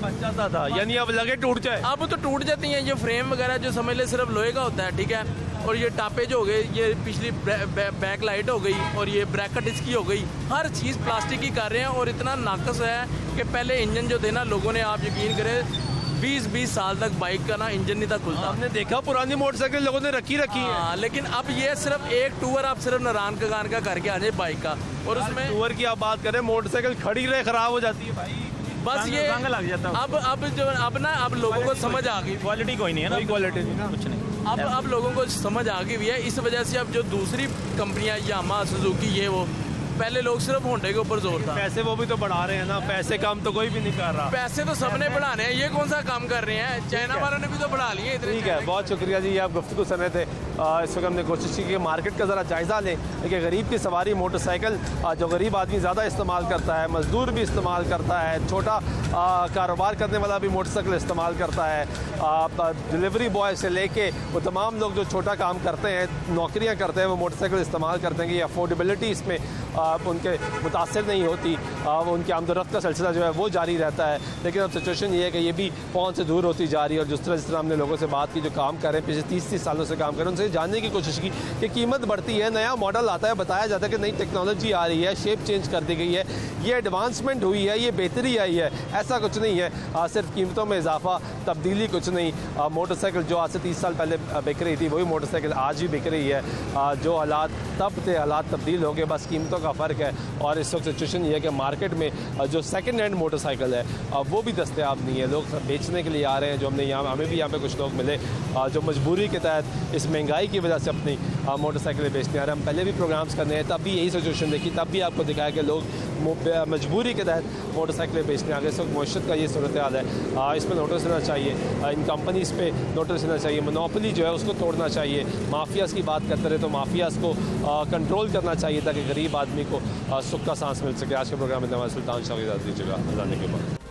बचाता था, यानी अब लगे टूट जाए। अब तो टूट जाती हैं ये फ्रेम वगैरह, जो समझ ले सिर्फ लोहे का होता है, ठीक है। और ये टापेज हो गए, ये पिछली बैक लाइट हो गई, और ये ब्रैकेट इसकी हो गई, हर चीज़ प्लास्टिक की कर रहे हैं। और इतना नाकस है कि पहले इंजन जो थे ना, लोगों ने, आप यकीन करें 20-20 साल तक बाइक का ना इंजन नहीं था खुलता। आपने देखा पुरानी मोटरसाइकिल लोगों ने रखी है, लेकिन अब ये सिर्फ एक टूर आप सिर्फ नारायण कगान का करके आ जाए बाइक का, और उसमें टूर की आप बात करें, मोटरसाइकिल खड़ी रहे खराब हो जाती है भाई, बस ये लग जाता है। अब ना अब लोगों को समझ आ गई, क्वालिटी कोई नहीं है ना, क्वालिटी नहीं ना, कुछ नहीं। अब लोगों को समझ आ गई हुई है। इस वजह से अब जो दूसरी कंपनियां यामा, सुजुकी, ये वो, पहले लोग सिर्फ होंडे के ऊपर जोर था। पैसे वो भी तो बढ़ा रहे हैं ना, पैसे काम तो कोई भी नहीं कर रहा। पैसे तो सबने बढ़ाने हैं, ये कौन सा काम कर रहे हैं, चाइना वालों ने भी तो बढ़ा लिए इतने। ठीक है, बहुत शुक्रिया जी, आप गुफ्तगू सुन रहे थे। इस वक्त हमने कोशिश की कि मार्केट का ज़रा जायज़ा लें कि गरीब की सवारी मोटरसाइकिल जो गरीब आदमी ज़्यादा इस्तेमाल करता है, मज़दूर भी इस्तेमाल करता है, छोटा कारोबार करने वाला भी मोटरसाइकिल इस्तेमाल करता है, डिलीवरी बॉय से लेके वो तमाम लोग जो छोटा काम करते हैं, नौकरियाँ करते हैं, वो मोटरसाइकिल इस्तेमाल करते हैं कि अफोर्डेबिलिटी इसमें उनके मुतासर नहीं होती, उनकी आमदोरफ्त का सिलसिला जो है वो जारी रहता है। लेकिन अब सिचुएशन ये है कि ये भी पहुँच से दूर होती जा रही है। और जिस तरह हमने लोगों से बात की जो काम कर रहे हैं, पिछले 30 सालों से काम कर रहे हैं, उनसे जानने की कोशिश की कि कीमत बढ़ती है, नया मॉडल आता है, बताया जाता है कि नई टेक्नोलॉजी आ रही है, शेप चेंज कर दी गई है, ये एडवांसमेंट हुई है, ये बेहतरी आई है। ऐसा कुछ नहीं है, सिर्फ कीमतों में इजाफा, तब्दीली कुछ नहीं। मोटरसाइकिल जो आज से 30 साल पहले बिक रही थी, वही मोटरसाइकिल आज भी बिक रही है। जो हालात तब थे, हालात तब्दील हो गए, बस कीमतों का फ़र्क है। और इस वक्त सिचुएशन ये है कि मार्केट में जो सेकंड हैंड मोटरसाइकिल है वो भी दस्तयाब नहीं है, लोग बेचने के लिए आ रहे हैं। जो हमें भी यहाँ पे कुछ लोग मिले जो मजबूरी के तहत इस महंगाई की वजह से अपनी मोटरसाइकिलें बेचने आ रहे हैं। हम पहले भी प्रोग्राम्स करने हैं, तब भी यही सिचुएशन देखी, तब भी आपको दिखाया कि लोग मजबूरी के तहत मोटरसाइकिलें बेचने आ गए। इस वक्त मईशत का ये सूरत हाल है, इसमें नोटिस देना चाहिए, इन कंपनीज़ पे नोटिस देना चाहिए, मोनोपोली जो है उसको तोड़ना चाहिए। माफियाज़ की बात करते रहे तो माफियाज़ को कंट्रोल करना चाहिए ताकि गरीब आदमी को सुख का सांस मिल सके। आज के प्रोग्राम में नवाज सुल्तान शाह की इजाज़त दीजिएगा, अज़ान के बाद।